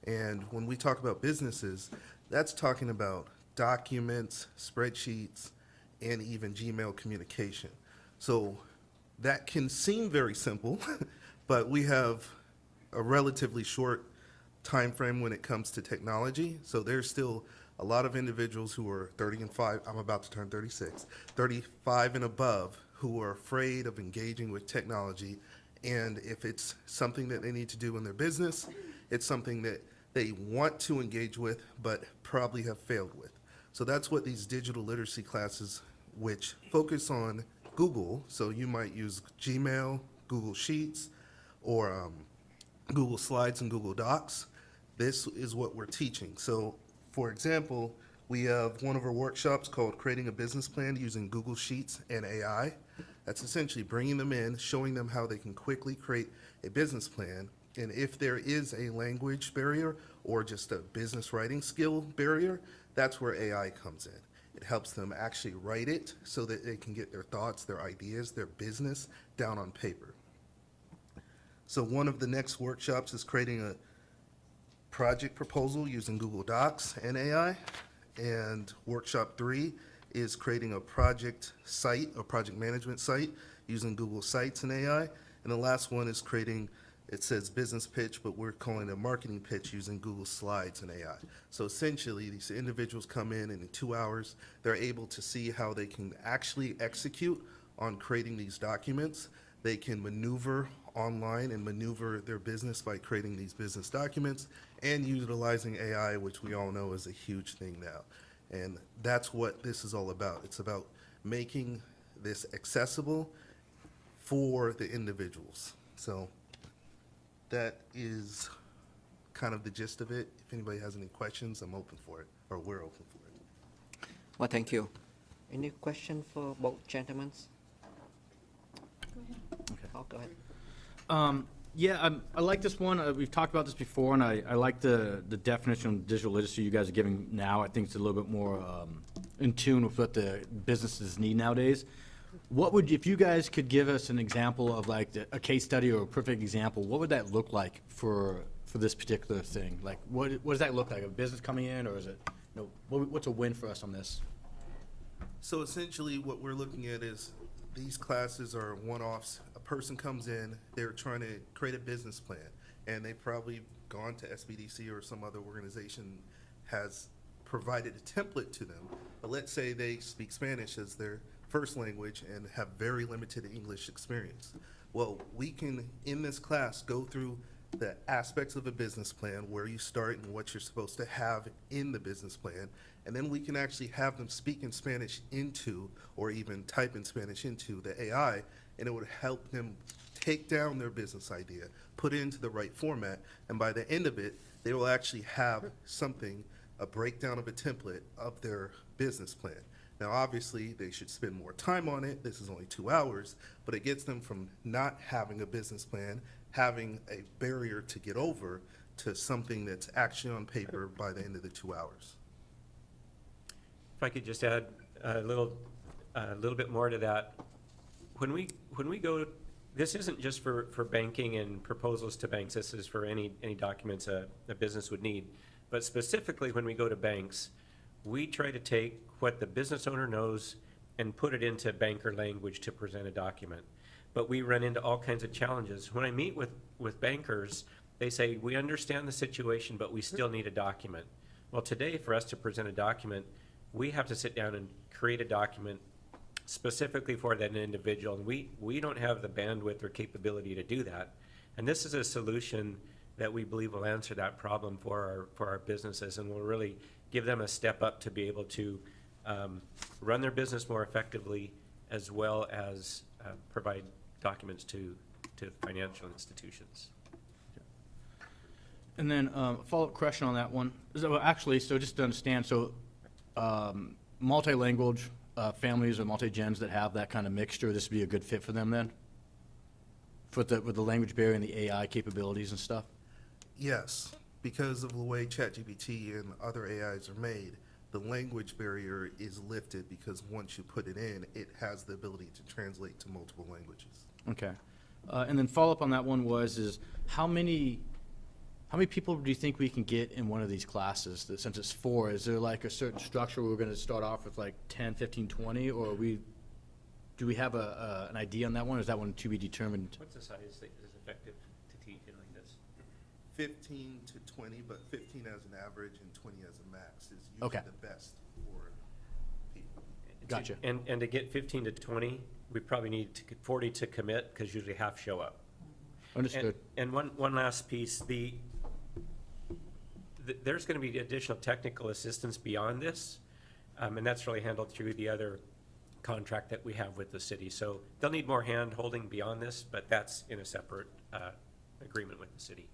And when we talk about businesses, that's talking about documents, spreadsheets, and even Gmail communication. So that can seem very simple, but we have a relatively short time frame when it comes to technology. So there's still a lot of individuals who are 30 and 5, I'm about to turn 36, 35 and above, who are afraid of engaging with technology. And if it's something that they need to do in their business, it's something that they want to engage with, but probably have failed with. So that's what these digital literacy classes, which focus on Google, so you might use Gmail, Google Sheets, or Google Slides and Google Docs. This is what we're teaching. So, for example, we have one of our workshops called Creating a Business Plan Using Google Sheets and AI. That's essentially bringing them in, showing them how they can quickly create a business plan. And if there is a language barrier or just a business writing skill barrier, that's where AI comes in. It helps them actually write it so that they can get their thoughts, their ideas, their business down on paper. So one of the next workshops is creating a project proposal using Google Docs and AI. And workshop 3 is creating a project site, a project management site using Google Sites and AI. And the last one is creating, it says business pitch, but we're calling it a marketing pitch using Google Slides and AI. So essentially, these individuals come in and in 2 hours, they're able to see how they can actually execute on creating these documents. They can maneuver online and maneuver their business by creating these business documents and utilizing AI, which we all know is a huge thing now. And that's what this is all about. It's about making this accessible for the individuals. So that is kind of the gist of it. If anybody has any questions, I'm open for it, or we're open for it. Well, thank you. Any question for both gentlemen? Okay. Oh, go ahead. Yeah, I like this one. We've talked about this before, and I like the definition of digital literacy you guys are giving now. I think it's a little bit more in tune with what the businesses need nowadays. What would, if you guys could give us an example of like a case study or a perfect example, what would that look like for this particular thing? Like, what does that look like? A business coming in, or is it, you know, what's a win for us on this? So essentially what we're looking at is these classes are one-offs. A person comes in, they're trying to create a business plan, and they've probably gone to SBDC or some other organization has provided a template to them. But let's say they speak Spanish as their first language and have very limited English experience. Well, we can, in this class, go through the aspects of a business plan, where you start and what you're supposed to have in the business plan, and then we can actually have them speak in Spanish into, or even type in Spanish into the AI, and it would help them take down their business idea, put it into the right format, and by the end of it, they will actually have something, a breakdown of a template of their business plan. Now, obviously, they should spend more time on it. This is only 2 hours, but it gets them from not having a business plan, having a barrier to get over, to something that's actually on paper by the end of the 2 hours. If I could just add a little bit more to that. When we go, this isn't just for banking and proposals to banks, this is for any documents a business would need. But specifically, when we go to banks, we try to take what the business owner knows and put it into banker language to present a document. But we run into all kinds of challenges. When I meet with bankers, they say, we understand the situation, but we still need a document. Well, today, for us to present a document, we have to sit down and create a document specifically for that individual, and we don't have the bandwidth or capability to do that. And this is a solution that we believe will answer that problem for our businesses, and will really give them a step up to be able to run their business more effectively, as well as provide documents to financial institutions. And then a follow-up question on that one. So actually, so just to understand, so multi-language families or multi-gens that have that kind of mixture, this would be a good fit for them then? With the language barrier and the AI capabilities and stuff? Yes, because of the way ChatGPT and other AIs are made, the language barrier is lifted because once you put it in, it has the ability to translate to multiple languages. Okay. And then follow-up on that one is how many people do you think we can get in one of these classes? Since it's 4, is there like a certain structure where we're going to start off with like 10, 15, 20, or do we have an idea on that one, or is that one to be determined? What's the size that is effective to teach in like this? 15 to 20, but 15 as an average and 20 as a max is usually Okay. the best for people. Gotcha. And to get 15 to 20, we probably need 40 to commit, because usually half show up. Understood. And one last piece, there's going to be additional technical assistance beyond this, and that's really handled through the other contract that we have with the city. So they'll need more hand-holding beyond this, but that's in a separate agreement with the city.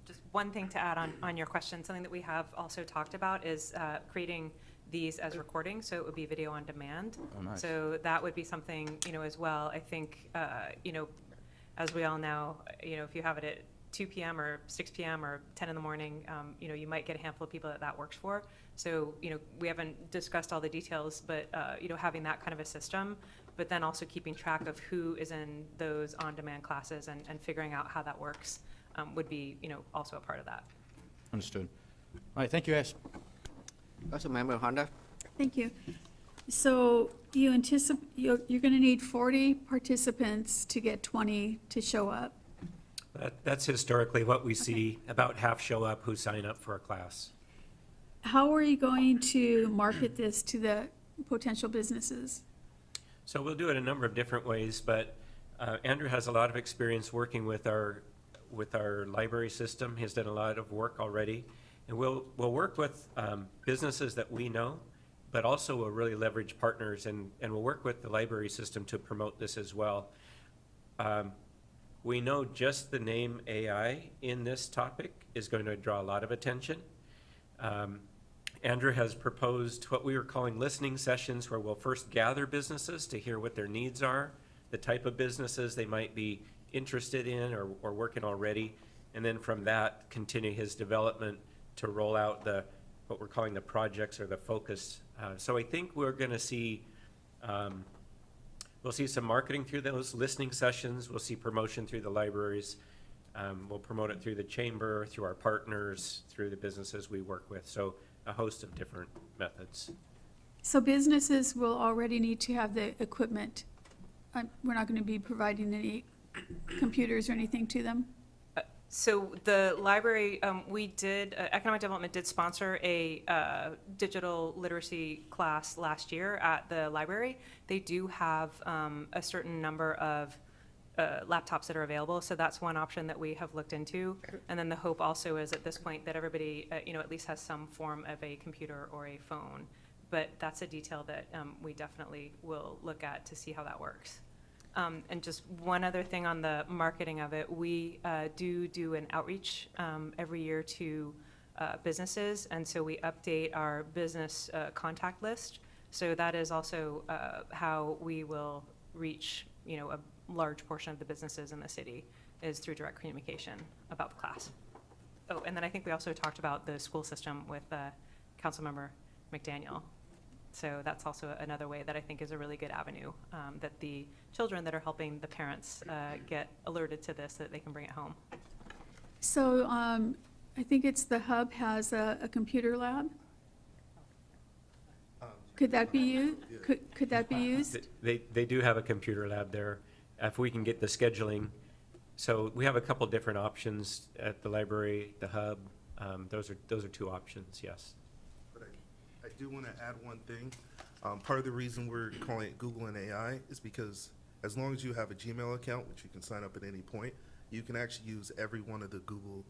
Just one thing to add on your question, something that we have also talked about is creating these as recordings, so it would be video on demand. Oh, nice. So that would be something, as well. I think, as we all know, if you have it at 2 p.m. or 6 p.m. or 10 in the morning, you might get a handful of people that works for. So, we haven't discussed all the details, but, having that kind of a system, but then also keeping track of who is in those on-demand classes and figuring out how that works would be, also a part of that. Understood. All right, thank you, guys. Councilmember Honda? Thank you. So you anticipate, you're going to need 40 participants to get 20 to show up. That's historically what we see. About half show up who sign up for a class. How are you going to market this to the potential businesses? So we'll do it a number of different ways, but Andrew has a lot of experience working with our library system. He's done a lot of work already. And we'll work with businesses that we know, but also we'll really leverage partners, and we'll work with the library system to promote this as well. We know just the name AI in this topic is going to draw a lot of attention. Andrew has proposed what we were calling listening sessions, where we'll first gather businesses to hear what their needs are, the type of businesses they might be interested in or working already, and then from that continue his development to roll out what we're calling the projects or the focus. So I think we're going to see we'll see some marketing through those listening sessions. We'll see promotion through the libraries. We'll promote it through the chamber, through our partners, through the businesses we work with. So a host of different methods. So businesses will already need to have the equipment. We're not going to be providing any computers or anything to them? So the library, Economic Development did sponsor a digital literacy class last year at the library. They do have a certain number of laptops that are available, so that's one option that we have looked into. And then the hope also is at this point that everybody, at least has some form of a computer or a phone. But that's a detail that we definitely will look at to see how that works. And just one other thing on the marketing of it, we do an outreach every year to businesses, and so we update our business contact list. So that is also how we will reach, a large portion of the businesses in the city, is through direct communication about the class. Oh, and then I think we also talked about the school system with Councilmember McDaniel. So that's also another way that I think is a really good avenue, that the children that are helping the parents get alerted to this, so that they can bring it home. So I think it's the hub has a computer lab. Could that be used? Could that be used? They do have a computer lab there, if we can get the scheduling. So we have a couple different options at the library, the hub. Those are two options, yes. But I do want to add one thing. Part of the reason we're calling it Google and AI is because as long as you have a Gmail account, which you can sign up at any point, you can actually use every one of the Google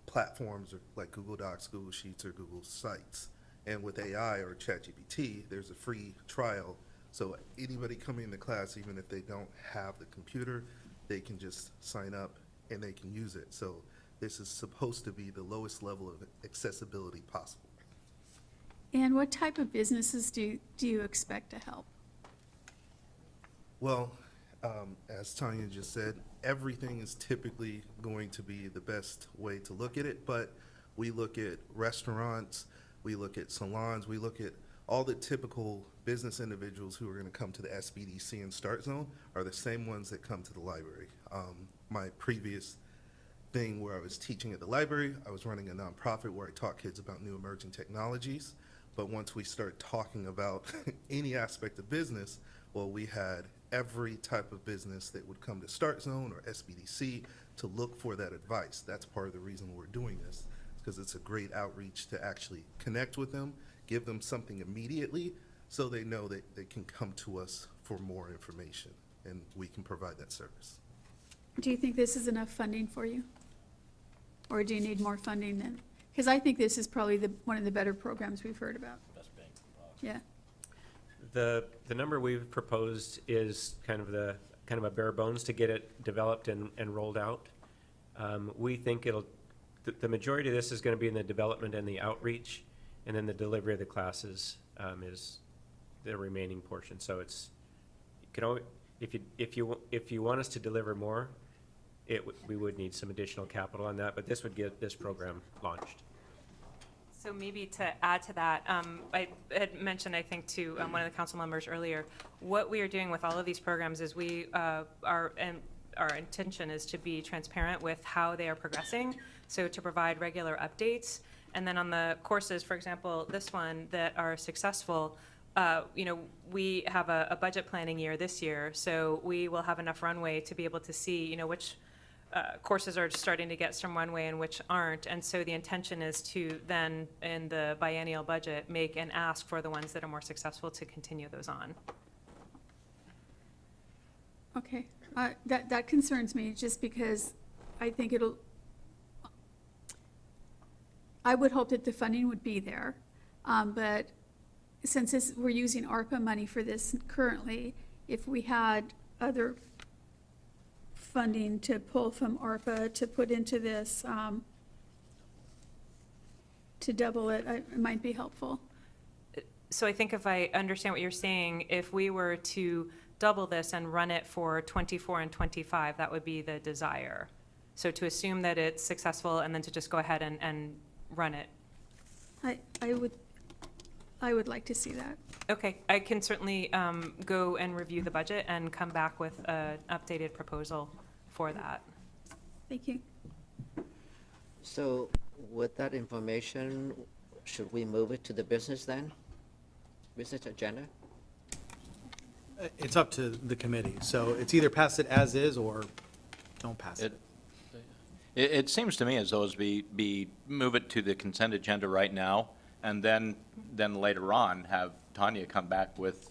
platforms, or like Google Docs, Google Sheets, or Google Sites. And with AI or ChatGPT, there's a free trial. So anybody coming into class, even if they don't have the computer, they can just sign up and they can use it. So this is supposed to be the lowest level of accessibility possible. And what type of businesses do you expect to help? Well, as Tanya just said, everything is typically going to be the best way to look at it, but we look at restaurants, we look at salons, we look at all the typical business individuals who are going to come to the SBDC and Start Zone are the same ones that come to the library. My previous thing where I was teaching at the library, I was running a nonprofit where I taught kids about new emerging technologies. But once we start talking about any aspect of business, well, we had every type of business that would come to Start Zone or SBDC to look for that advice. That's part of the reason we're doing this, because it's a great outreach to actually connect with them, give them something immediately so they know that they can come to us for more information, and we can provide that service. Do you think this is enough funding for you? Or do you need more funding than, because I think this is probably one of the better programs we've heard about. Yeah. The number we've proposed is kind of a bare bones to get it developed and rolled out. We think the majority of this is going to be in the development and the outreach, and then the delivery of the classes is the remaining portion. So it's, if you want us to deliver more, we would need some additional capital on that, but this would get this program launched. So maybe to add to that, I had mentioned, I think, to one of the council members earlier, what we are doing with all of these programs is our intention is to be transparent with how they are progressing, so to provide regular updates. And then on the courses, for example, this one, that are successful, we have a budget planning year this year, so we will have enough runway to be able to see, which courses are starting to get some runway and which aren't. And so the intention is to then, in the biennial budget, make an ask for the ones that are more successful to continue those on. Okay, that concerns me, just because I think I would hope that the funding would be there, but since we're using ARPA money for this currently, if we had other funding to pull from ARPA to put into this, to double it, it might be helpful. So I think if I understand what you're saying, if we were to double this and run it for 24 and 25, that would be the desire. So to assume that it's successful and then to just go ahead and run it. I would like to see that. Okay, I can certainly go and review the budget and come back with an updated proposal for that. Thank you. So with that information, should we move it to the business then? Business agenda? It's up to the committee, so it's either pass it as is or don't pass it. It seems to me as though it's move it to the consent agenda right now, and then later on have Tanya come back with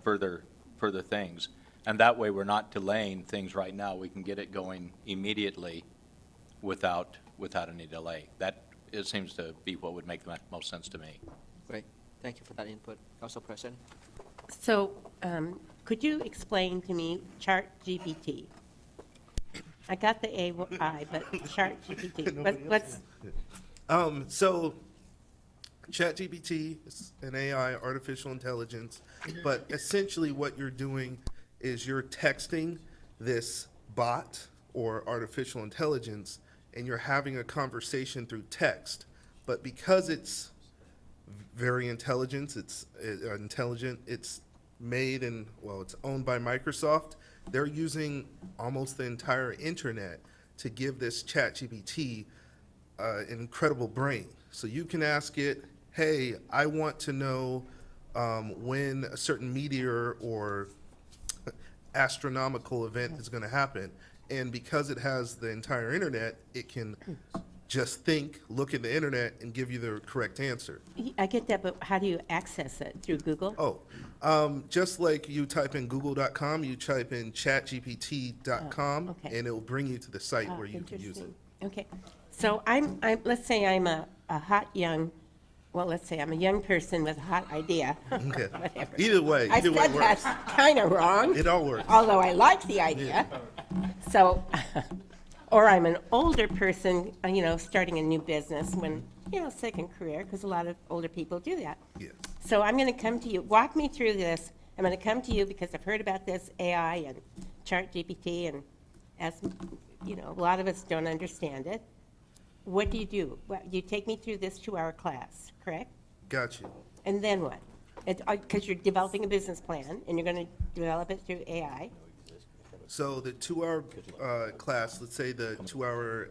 further things. And that way we're not delaying things right now. We can get it going immediately without any delay. It seems to be what would make the most sense to me. Great, thank you for that input. Council President? So Could you explain to me ChatGPT? I got the AI, but ChatGPT, what's, So ChatGPT is an AI, artificial intelligence, but essentially what you're doing is you're texting this bot or artificial intelligence, and you're having a conversation through text. But because it's very intelligent, it's made and, well, it's owned by Microsoft. They're using almost the entire internet to give this ChatGPT an incredible brain. So you can ask it, hey, I want to know when a certain meteor or astronomical event is going to happen. And because it has the entire internet, it can just think, look at the internet, and give you the correct answer. I get that, but how do you access it? Through Google? Just like you type in google.com, you type in chatgpt.com, okay. and it will bring you to the site where you can use it. Interesting. Okay, so I'm, let's say I'm a hot young, well, let's say I'm a young person with a hot idea. Okay. Whatever. Either way I said works. that's kind of wrong. It all works. Although I like the idea. So, or I'm an older person, starting a new business when, second career, because a lot of older people do that. Yeah. So I'm going to come to you. Walk me through this. I'm going to come to you because I've heard about this AI and ChatGPT, and as a lot of us don't understand it. What do you do? Well, you take me through this 2-hour class, correct? Got you. And then what? Because you're developing a business plan and you're going to develop it through AI. So the 2-hour class, let's say the 2-hour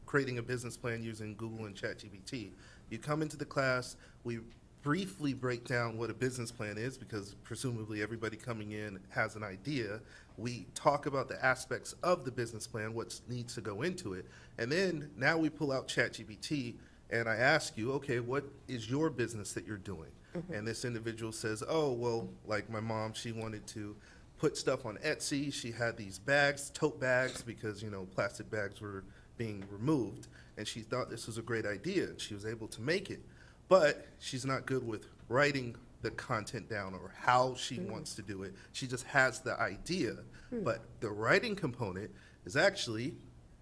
creating a business plan using Google and ChatGPT, you come into the class, we briefly break down what a business plan is because presumably everybody coming in has an idea. We talk about the aspects of the business plan, what needs to go into it, and then now we pull out ChatGPT and I ask you, okay, what is your business that you're doing? And this individual says, oh, well, like my mom, she wanted to put stuff on Etsy. She had these bags, tote bags, because, plastic bags were being removed. And she thought this was a great idea. And she was able to make it. But she's not good with writing the content down or how she wants to do it. She just has the idea. But the writing component is actually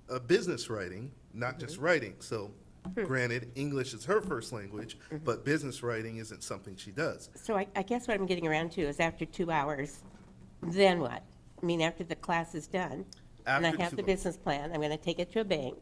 a business writing, not just writing. So granted, English is her first language, but business writing isn't something she does. So I guess what I'm getting around to is after 2 hours, then what? I mean, after the class is done, and I After have 2 the business plan, I'm going to take it to a bank,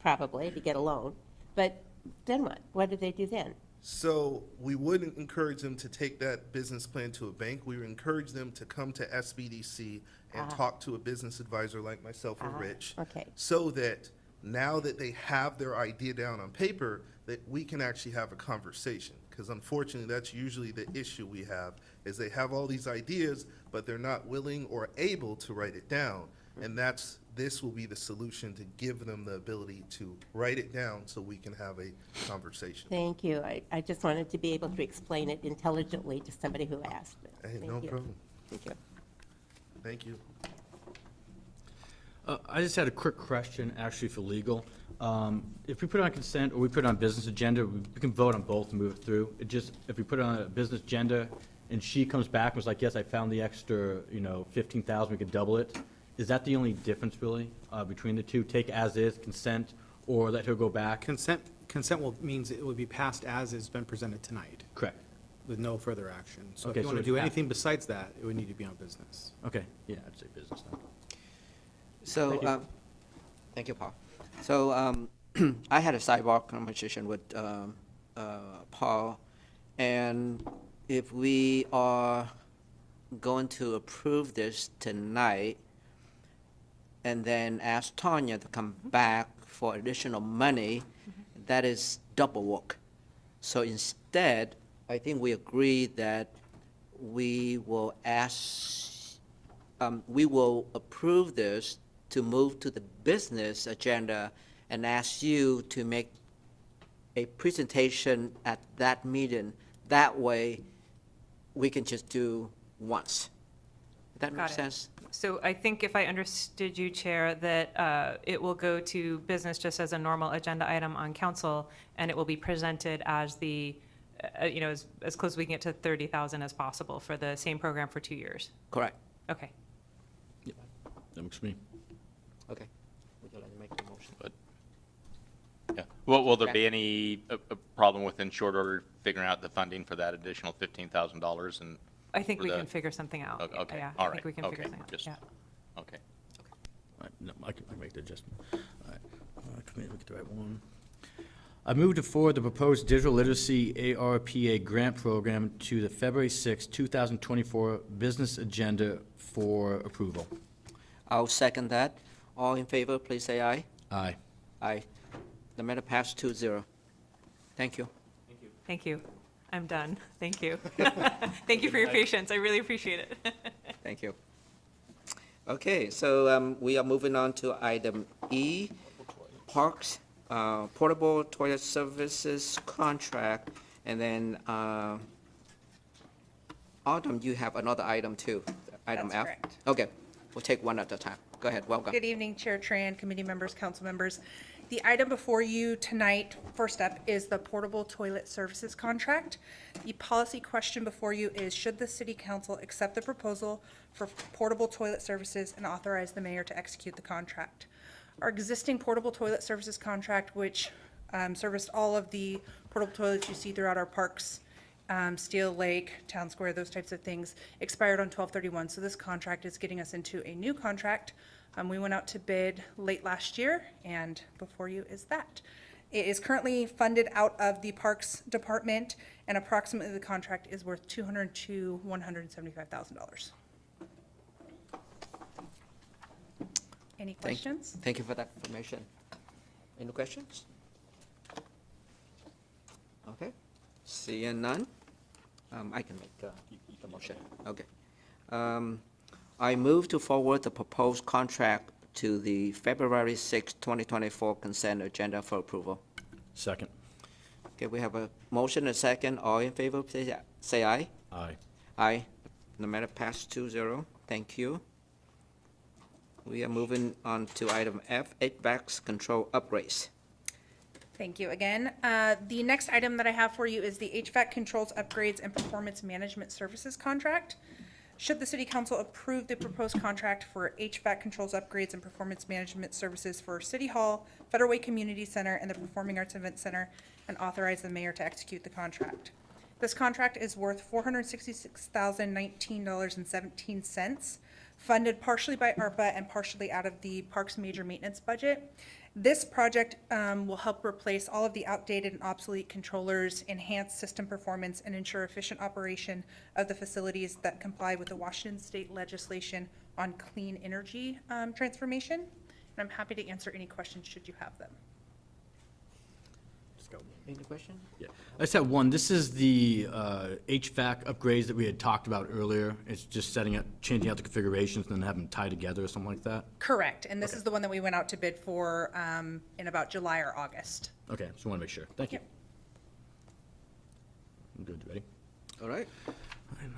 probably, to get a loan. But then what? What do they do then? So we wouldn't encourage them to take that business plan to a bank. We would encourage them to come to SBDC and talk to a business advisor like myself or Rich. Okay. So that now that they have their idea down on paper, that we can actually have a conversation. Because unfortunately, that's usually the issue we have, is they have all these ideas, but they're not willing or able to write it down. And this will be the solution to give them the ability to write it down so we can have a conversation. Thank you. I just wanted to be able to explain it intelligently to somebody who asked. Hey, Thank no you. problem. Thank you. Thank you. I just had a quick question, actually, for legal. If we put it on consent or we put it on business agenda, we can vote on both and move it through. If we put it on a business agenda and she comes back and was like, yes, I found the extra, 15,000, we could double it. Is that the only difference, really, between the two? Take as is, consent, or let her go back? Consent means it would be passed as it's been presented tonight, Correct. with no further action. So if Okay, you so want to it's do pa- anything besides that, it would need to be on business. Okay, yeah, I'd say business then. So, thank you, Paul. So, I had a sidebar conversation with Paul, and if we are going to approve this tonight, and then ask Tanya to come back for additional money, that is double work. So instead, I think we agree that we will we will approve this to move to the business agenda and ask you to make a presentation at that meeting. That way, we can just do once. Does that make Got it. sense? So I think if I understood you, Chair, that it will go to business just as a normal agenda item on council, and it will be presented as the as close as we can get to 30,000 as possible for the same program for 2 years. Correct. Okay. That makes me. Okay. Would you like to make the motion? Yeah. Well, will there be any a problem with in short order figuring out the funding for that additional $15,000 and? I think for we the- can figure something out. Okay, Yeah, all I think right, we can figure okay, something out. just- Yeah. Okay. All right, no, I can make the adjustment. All right, committee, look at the right one. I move to forward the proposed digital literacy ARPA grant program to the February 6, 2024 business agenda for approval. I'll second that. All in favor, please say aye. Aye. Aye. The matter passed 2-0. Thank you. Thank you. I'm done. Thank you. Thank you for your patience. I really appreciate it. Thank you. Okay, so we are moving on to item E, Parks Portable Toilet Services Contract. And then, Autumn, you have another item too, item That's F? correct. Okay, we'll take one at a time. Go ahead, welcome. Good evening, Chair Tran, committee members, council members. The item before you tonight, first up, is the portable toilet services contract. The policy question before you is, should the city council accept the proposal for portable toilet services and authorize the mayor to execute the contract? Our existing portable toilet services contract, which serviced all of the portable toilets you see throughout our parks, Steel Lake, Town Square, those types of things, expired on 12/31. So this contract is getting us into a new contract. We went out to bid late last year, and before you is that. It is currently funded out of the Parks Department, and approximately the contract is worth $200,000 to $175,000. Any questions? Thank you for that information. Any questions? Okay, seeing none, I can make the motion. Okay. I move to forward the proposed contract to the February 6, 2024 consent agenda for approval. Second. Okay, we have a motion and a second. All in favor, please say aye. Aye. Aye. The matter passed 2-0. Thank you. We are moving on to item F, HVAC control upgrades. Thank you again. The next item that I have for you is the HVAC controls upgrades and performance management services contract. Should the city council approve the proposed contract for HVAC controls upgrades and performance management services for City Hall, Federal Way Community Center, and the Performing Arts Event Center, and authorize the mayor to execute the contract. This contract is worth $466,019.17, funded partially by ARPA and partially out of the Parks Major Maintenance budget. This project will help replace all of the outdated and obsolete controllers, enhance system performance, and ensure efficient operation of the facilities that comply with the Washington state legislation on clean energy transformation. And I'm happy to answer any questions should you have them. Let's go. Any question? Yeah, I just have one. This is the HVAC upgrades that we had talked about earlier. It's just setting up, changing out the configurations and then having them tie together or something like that? Correct, and this is the one that we went out to bid for in about July or August. Okay, just want to make sure. Thank you. Yep. I'm good. You ready? All right.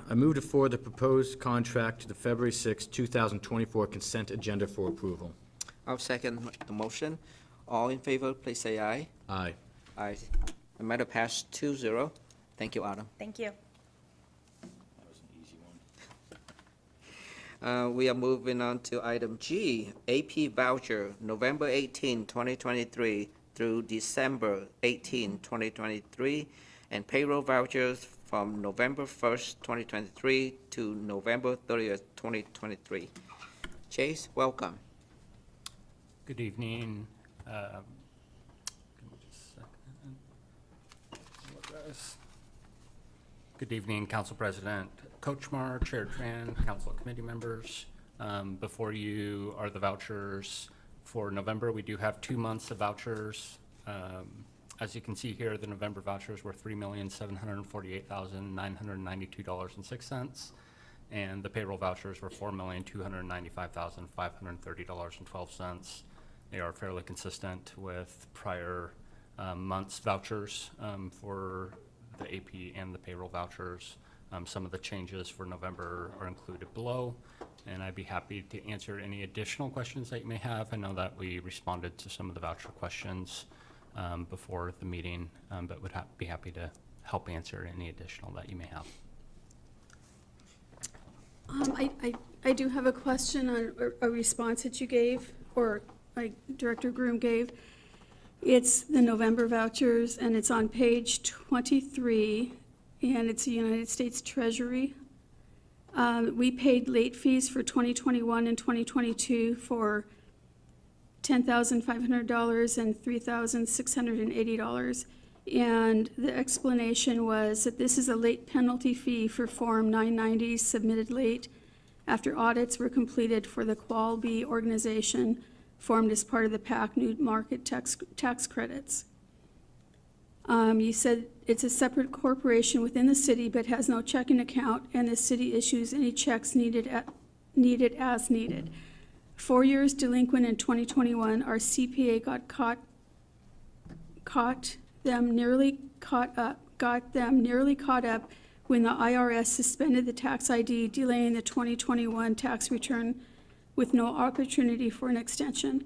I move to forward the proposed contract to the February 6, 2024 consent agenda for approval. I'll second the motion. All in favor, please say aye. Aye. Aye. The matter passed 2-0. Thank you, Adam. Thank you. That was an easy one. We are moving on to item G, AP voucher, November 18, 2023 through December 18, 2023, and payroll vouchers from November 1st, 2023 to November 30th, 2023. Chase, welcome. Good evening. Give me just a second. Good evening, Council President Kochmar, Chair Tran, Council Committee members. Before you are the vouchers for November. We do have 2 months of vouchers. As you can see here, the November vouchers were $3,748,992.06, and the payroll vouchers were $4,295,530.12. They are fairly consistent with prior months' vouchers for the AP and the payroll vouchers. Some of the changes for November are included below, and I'd be happy to answer any additional questions that you may have. I know that we responded to some of the voucher questions before the meeting, but would be happy to help answer any additional that you may have. I do have a question on a response that you gave, or like Director Groom gave. It's the November vouchers, and it's on page 23, and it's the United States Treasury. We paid late fees for 2021 and 2022 for $10,500 and $3,680. And the explanation was that this is a late penalty fee for Form 990 submitted late after audits were completed for the Qual B organization formed as part of the PAC New Market tax credits. You said it's a separate corporation within the city but has no checking account, and the city issues any checks needed as needed. 4 years delinquent in 2021, our CPA got them nearly caught up when the IRS suspended the tax ID, delaying the 2021 tax return with no opportunity for an extension.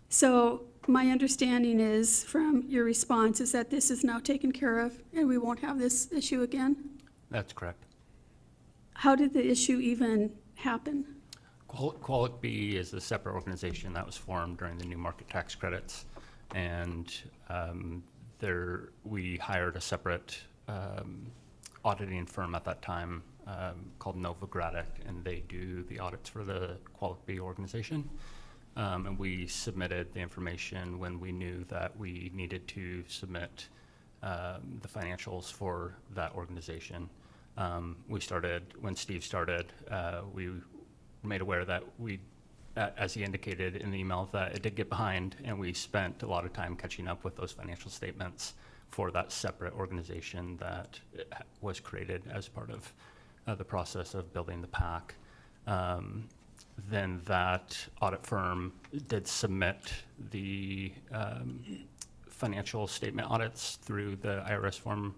So my understanding is, from your response, is that this is now taken care of and we won't have this issue again? That's correct. How did the issue even happen? Qualic B is a separate organization that was formed during the new market tax credits, and we hired a separate auditing firm at that time called Novogradac, and they do the audits for the Qualic B organization. And we submitted the information when we knew that we needed to submit the financials for that organization. When Steve started, we made aware that as he indicated in the email, that it did get behind, and we spent a lot of time catching up with those financial statements for that separate organization that was created as part of the process of building the PAC. Then that audit firm did submit the financial statement audits through the IRS Form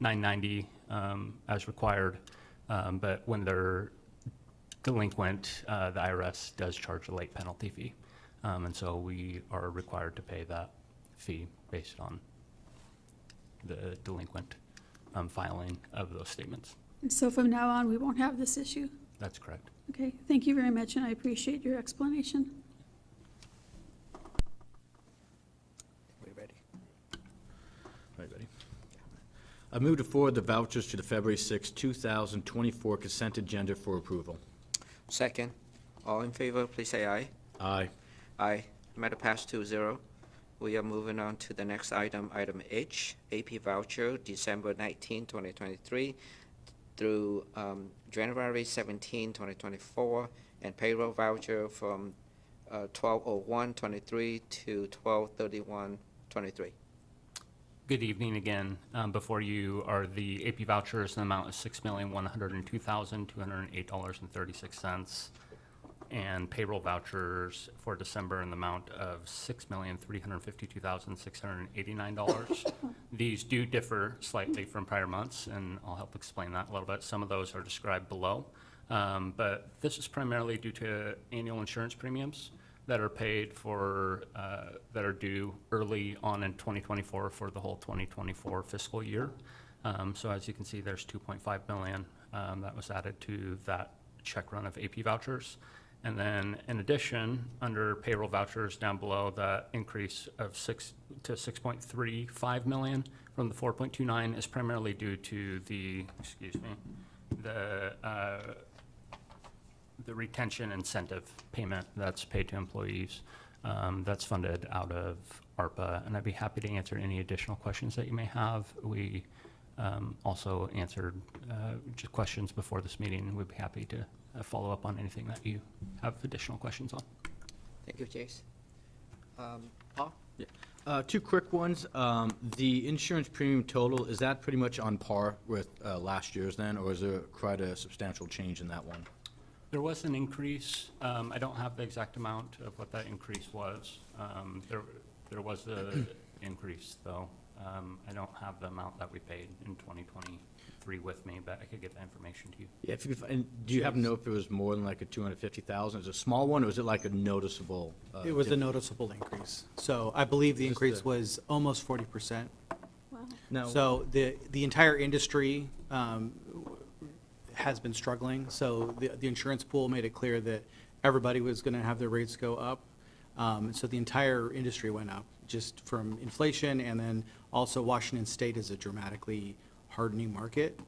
990 as required, but when they're delinquent, the IRS does charge a late penalty fee, and so we are required to pay that fee based on the delinquent filing of those statements. So from now on, we won't have this issue? That's correct. Okay, thank you very much, and I appreciate your explanation. We ready? Are you ready? I move to forward the vouchers to the February 6, 2024 consent agenda for approval. Second. All in favor, please say aye. Aye. Aye. Matter passed 2-0. We are moving on to the next item, item H, AP voucher, December 19, 2023 through January 17, 2024, and payroll voucher from 12/01/23 to 12/31/23. Good evening again. Before you are the AP vouchers in the amount of $6,102,208.36, and payroll vouchers for December in the amount of $6,352,689. These do differ slightly from prior months, and I'll help explain that a little bit. Some of those are described below, but this is primarily due to annual insurance premiums that are paid for, that are due early on in 2024 for the whole 2024 fiscal year. So as you can see, there's $2.5 million that was added to that check run of AP vouchers. And then in addition, under payroll vouchers down below, that increase of $6.35 million from the 4.29 is primarily due to the retention incentive payment that's paid to employees. That's funded out of ARPA, and I'd be happy to answer any additional questions that you may have. We also answered just questions before this meeting. We'd be happy to follow up on anything that you have additional questions on. Thank you, Jace. Paul? Two quick ones. The insurance premium total, is that pretty much on par with last year's then, or is there quite a substantial change in that one? There was an increase. I don't have the exact amount of what that increase was. There was an increase, though. I don't have the amount that we paid in 2023 with me, but I could get that information to you. Yeah, if you could, and do you happen to know if it was more than like a 250,000? Is it a small one, or is it like a noticeable? It was a noticeable increase. So I believe the increase was almost 40%. Wow. No. So the entire industry has been struggling. So the insurance pool made it clear that everybody was going to have their rates go up. So the entire industry went up just from inflation, and then also Washington State is a dramatically hardening market.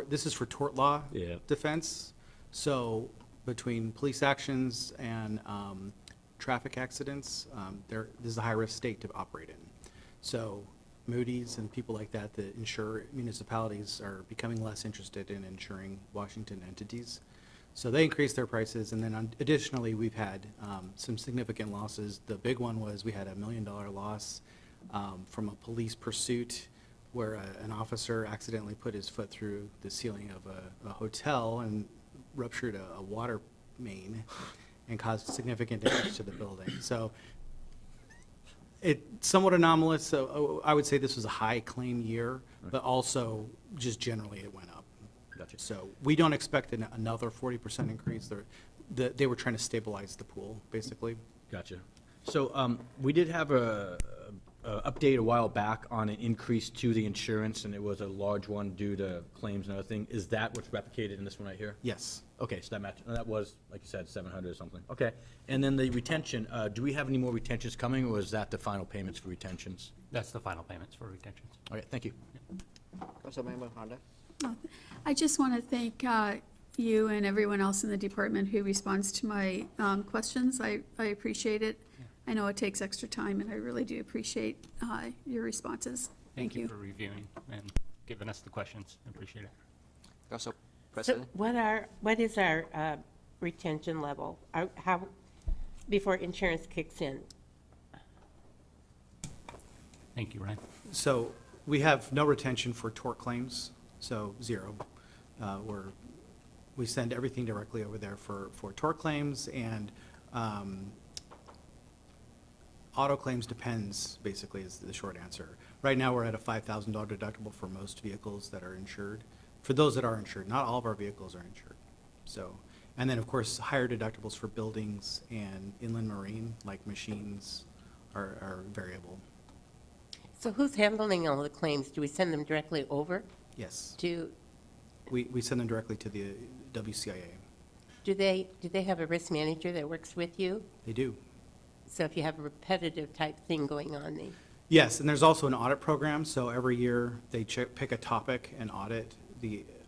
This is for tort law Yeah. defense. So between police actions and traffic accidents, this is a high-risk state to operate in. So Moody's and people like that that insure municipalities are becoming less interested in insuring Washington entities. So they increased their prices, and then additionally, we've had some significant losses. The big one was we had a $1 million loss from a police pursuit where an officer accidentally put his foot through the ceiling of a hotel and ruptured a water main and caused significant damage to the building. So it's somewhat anomalous. So I would say this was a high claim year, but also just generally it went up. Gotcha. So we don't expect another 40% increase. They were trying to stabilize the pool, basically. Gotcha. So we did have a update a while back on an increase to the insurance, and it was a large one due to claims and other thing. Is that what's replicated in this one right here? Yes. Okay, so that was, like you said, 700 or something. Okay. And then the retention, do we have any more retentions coming, or is that the final payments for retentions? That's the final payments for retentions. All right, thank you. Councilmember Honda? I just want to thank you and everyone else in the department who responds to my questions. I appreciate it. I know it takes extra time, and I really do appreciate your responses. Thank you. For reviewing and giving us the questions. I appreciate it. Council So President? what is our retention level? How, before insurance kicks in? Thank you, Ryan. So we have no retention for tort claims, so zero. We send everything directly over there for tort claims, and auto claims depends, basically, is the short answer. Right now, we're at a $5,000 deductible for most vehicles that are insured. For those that are insured, not all of our vehicles are insured. So, and then, of course, higher deductibles for buildings and inland marine, like machines, are variable. So who's handling all the claims? Do we send them directly over Yes. to, We send them directly to the WCIA. do they have a risk manager that works with you? They do. So if you have a repetitive type thing going on, they, Yes, and there's also an audit program, so every year they pick a topic and audit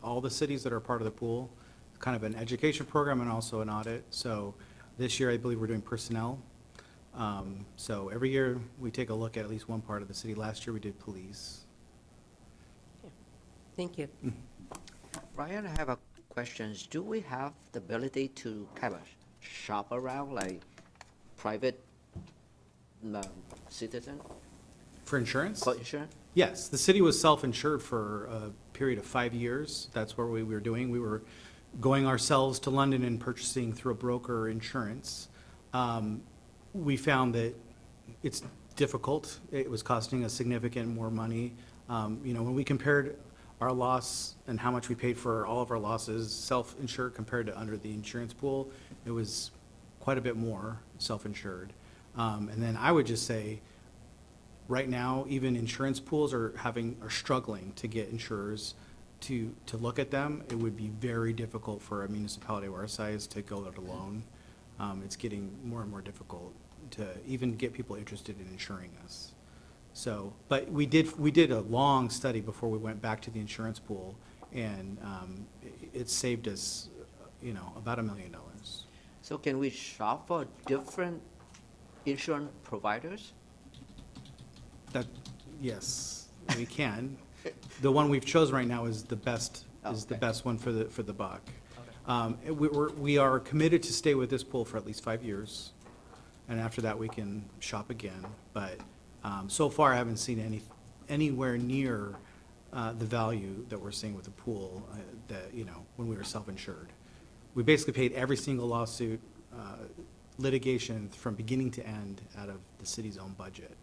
all the cities that are part of the pool, kind of an education program and also an audit. So this year, I believe we're doing personnel. So every year, we take a look at least one part of the city. Last year, we did police. thank you. Ryan, I have a question. Do we have the ability to kind of shop around like private citizen For insurance? for insurance? Yes, the city was self-insured for a period of 5 years. That's what we were doing. We were going ourselves to London and purchasing through a broker insurance. We found that it's difficult. It was costing us significant more money. When we compared our loss and how much we paid for all of our losses, self-insured compared to under the insurance pool, it was quite a bit more self-insured. And then I would just say, right now, even insurance pools are struggling to get insurers to look at them. It would be very difficult for a municipality of our size to go it alone. It's getting more and more difficult to even get people interested in insuring us. So, but we did a long study before we went back to the insurance pool, and it saved us, about $1 million. So can we shop for different insurance providers? Yes, we can. The one we've chosen right now is the best one for the buck. We are committed to stay with this pool for at least 5 years, and after that, we can shop again. But so far, I haven't seen anywhere near the value that we're seeing with the pool, when we were self-insured. We basically paid every single lawsuit, litigation from beginning to end out of the city's own budget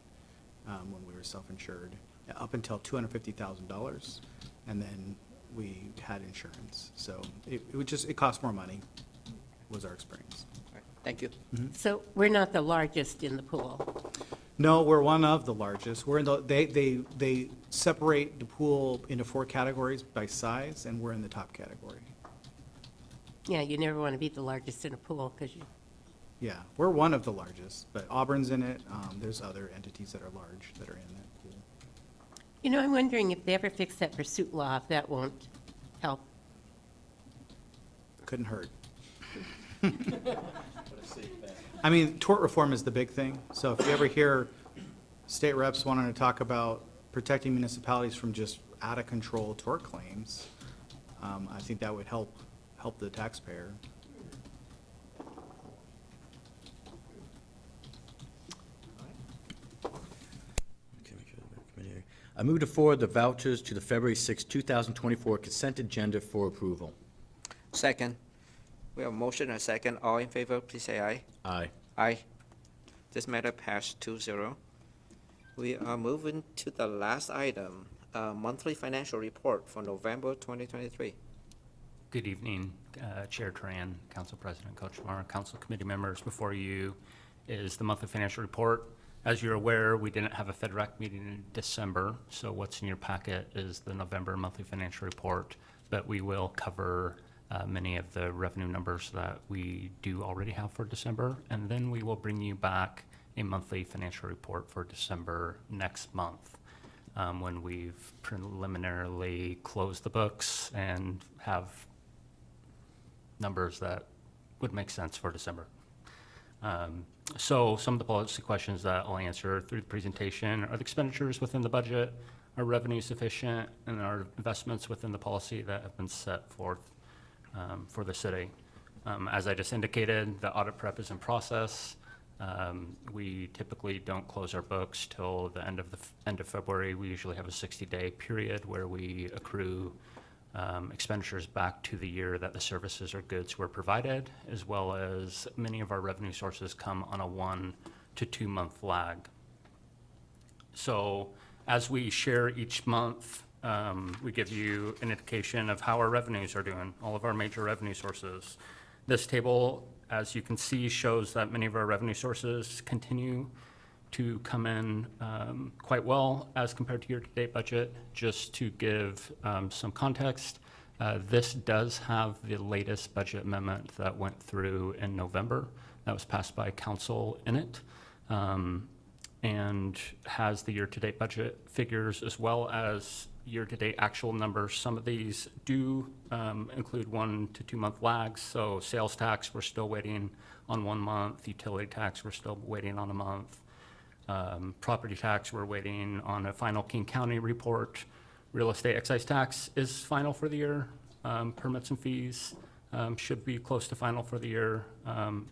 when we were self-insured, up until $250,000, and then we had insurance. So it cost more money, was our experience. All right, thank you. So we're not the largest in the pool. No, we're one of the largest. We're in the, separate the pool into 4 categories by size, and we're in the top category. Yeah, you never want to be the largest in a pool because you, Yeah, we're one of the largest, but Auburn's in it. There's other entities that are large that are in that pool. you know, I'm wondering if they ever fix that pursuit law, if that won't help. Couldn't hurt. I mean, tort reform is the big thing. So if you ever hear state reps wanting to talk about protecting municipalities from just out-of-control tort claims, I think that would help the taxpayer. I move to forward the vouchers to the February 6, 2024 consent agenda for approval. Second. We have a motion and a second. All in favor, please say aye. Aye. Aye. This matter passed 2-0. We are moving to the last item, monthly financial report for November 2023. Good evening, Chair Tran, Council President Kochmar, Council Committee members. Before you is the monthly financial report. As you're aware, we didn't have a FedRec meeting in December, so what's in your packet is the November monthly financial report, but we will cover many of the revenue numbers that we do already have for December, and then we will bring you back a monthly financial report for December next month, when we've preliminarily closed the books and have numbers that would make sense for December. So some of the policy questions that I'll answer through the presentation are the expenditures within the budget, are revenue sufficient, and are investments within the policy that have been set forth for the city. As I just indicated, the audit prep is in process. We typically don't close our books till the end of February. We usually have a 60-day period where we accrue expenditures back to the year that the services or goods were provided, as well as many of our revenue sources come on a 1 to 2 month lag. So as we share each month, we give you an indication of how our revenues are doing, all of our major revenue sources. This table, as you can see, shows that many of our revenue sources continue to come in quite well as compared to year-to-date budget. Just to give some context, this does have the latest budget amendment that went through in November. That was passed by council in it, and has the year-to-date budget figures as well as year-to-date actual numbers. Some of these do include 1 to 2 month lags. So sales tax, we're still waiting on 1 month. Utility tax, we're still waiting on a month. Property tax, we're waiting on a final King County report. Real estate excise tax is final for the year. Permits and fees should be close to final for the year. And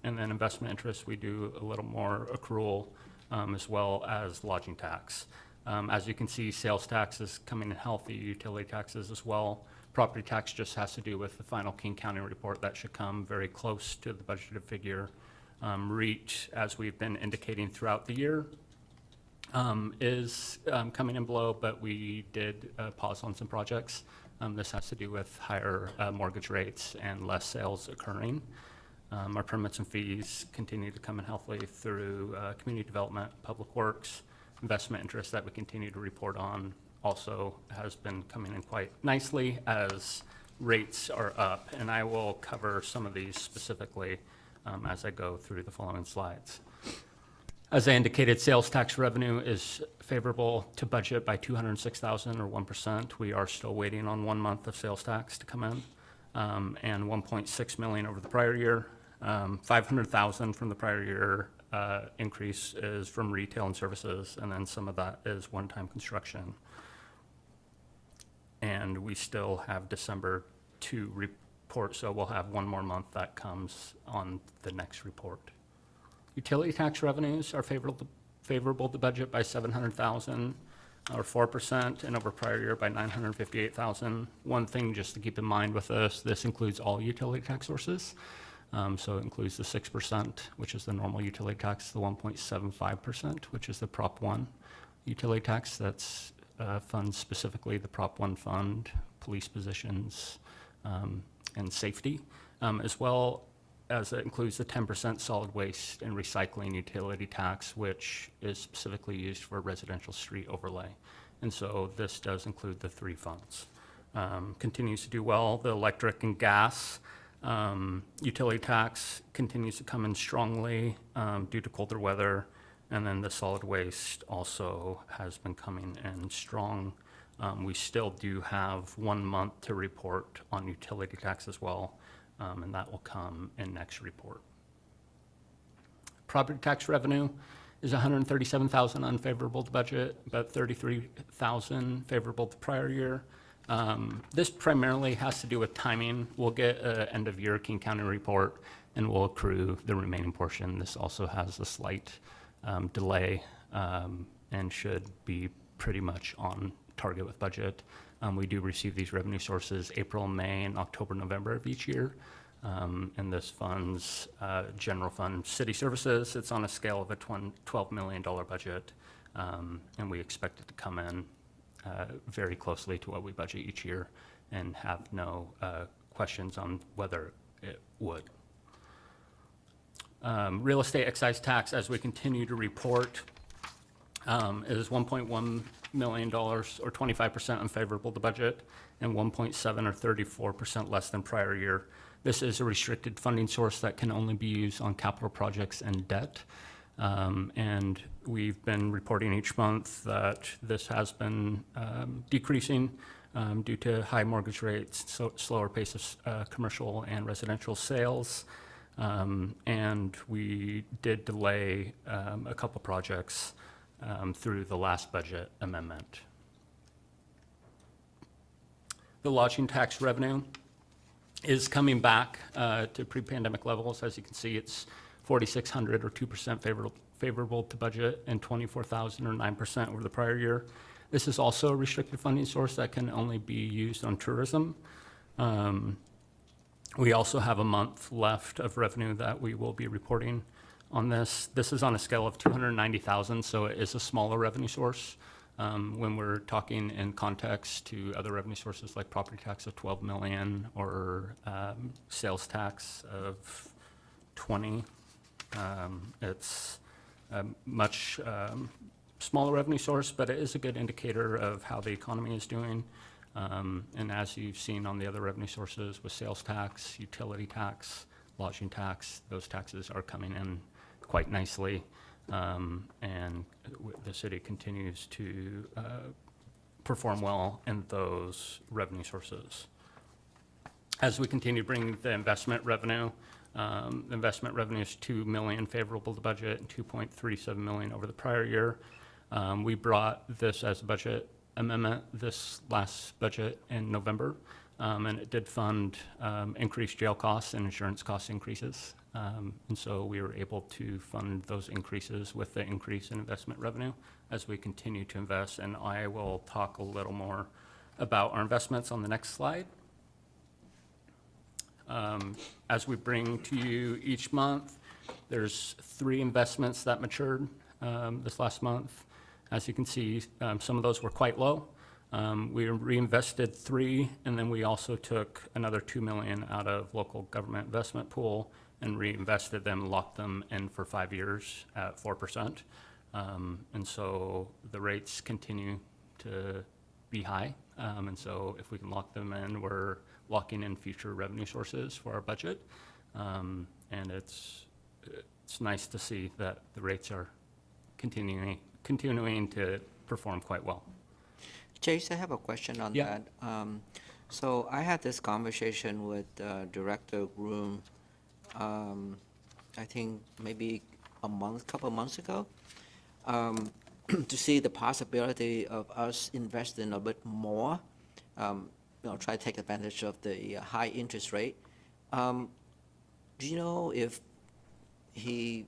then investment interest, we do a little more accrual, as well as lodging tax. As you can see, sales tax is coming in healthy, utility taxes as well. Property tax just has to do with the final King County report. That should come very close to the budgeted figure. REACH, as we've been indicating throughout the year, is coming in below, but we did pause on some projects. This has to do with higher mortgage rates and less sales occurring. Our permits and fees continue to come in healthily through community development, public works. Investment interest that we continue to report on also has been coming in quite nicely as rates are up, and I will cover some of these specifically as I go through the following slides. As I indicated, sales tax revenue is favorable to budget by $206,000 or 1%. We are still waiting on 1 month of sales tax to come in, and $1.6 million over the prior year. $500,000 from the prior year increase is from retail and services, and then some of that is one-time construction. And we still have December to report, so we'll have 1 more month that comes on the next report. Utility tax revenues are favorable to budget by $700,000 or 4%, and over prior year by $958,000. One thing just to keep in mind with this includes all utility tax sources. So it includes the 6%, which is the normal utility tax, the 1.75%, which is the Prop 1 utility tax. That's funds specifically the Prop 1 fund, police positions, and safety, as well as it includes the 10% solid waste and recycling utility tax, which is specifically used for residential street overlay. And so this does include the three funds. Continues to do well. The electric and gas utility tax continues to come in strongly due to colder weather. And then the solid waste also has been coming in strong. We still do have 1 month to report on utility tax as well, and that will come in next report. Property tax revenue is 137,000 unfavorable to budget, but 33,000 favorable to prior year. This primarily has to do with timing. We'll get an end of year King County report and we'll accrue the remaining portion. This also has a slight delay and should be pretty much on target with budget. We do receive these revenue sources April, May, and October, November of each year. And this funds general fund city services. It's on a scale of a $12 million budget, and we expect it to come in very closely to what we budget each year and have no questions on whether it would. Real estate excise tax, as we continue to report, is $1.1 million or 25% unfavorable to budget and 1.7 or 34% less than prior year. This is a restricted funding source that can only be used on capital projects and debt. And we've been reporting each month that this has been decreasing due to high mortgage rates, slower pace of commercial and residential sales. And we did delay a couple projects through the last budget amendment. The lodging tax revenue is coming back to pre-pandemic levels. As you can see, it's 4,600 or 2% favorable to budget and 24,000 or 9% over the prior year. This is also a restricted funding source that can only be used on tourism. We also have a month left of revenue that we will be reporting on this. This is on a scale of 290,000, so it is a smaller revenue source. When we're talking in context to other revenue sources like property tax of 12 million or sales tax of 20, it's a much smaller revenue source, but it is a good indicator of how the economy is doing. And as you've seen on the other revenue sources with sales tax, utility tax, lodging tax, those taxes are coming in quite nicely. And the city continues to perform well in those revenue sources. As we continue to bring the investment revenue is 2 million favorable to budget and 2.37 million over the prior year. We brought this as a budget amendment this last budget in November, and it did fund increased jail costs and insurance cost increases. And so we were able to fund those increases with the increase in investment revenue as we continue to invest. And I will talk a little more about our investments on the next slide. As we bring to you each month, there's 3 investments that matured this last month. As you can see, some of those were quite low. We reinvested 3, and then we also took another 2 million out of local government investment pool and reinvested them, locked them in for 5 years at 4%. And so the rates continue to be high. And so if we can lock them in, we're locking in future revenue sources for our budget. And it's nice to see that the rates are continuing to perform quite well. Chase, I have a question on Yeah. that. So I had this conversation with Director Groom, I think maybe couple of months ago, to see the possibility of us investing a bit more, try to take advantage of the high interest rate. Do you know if he,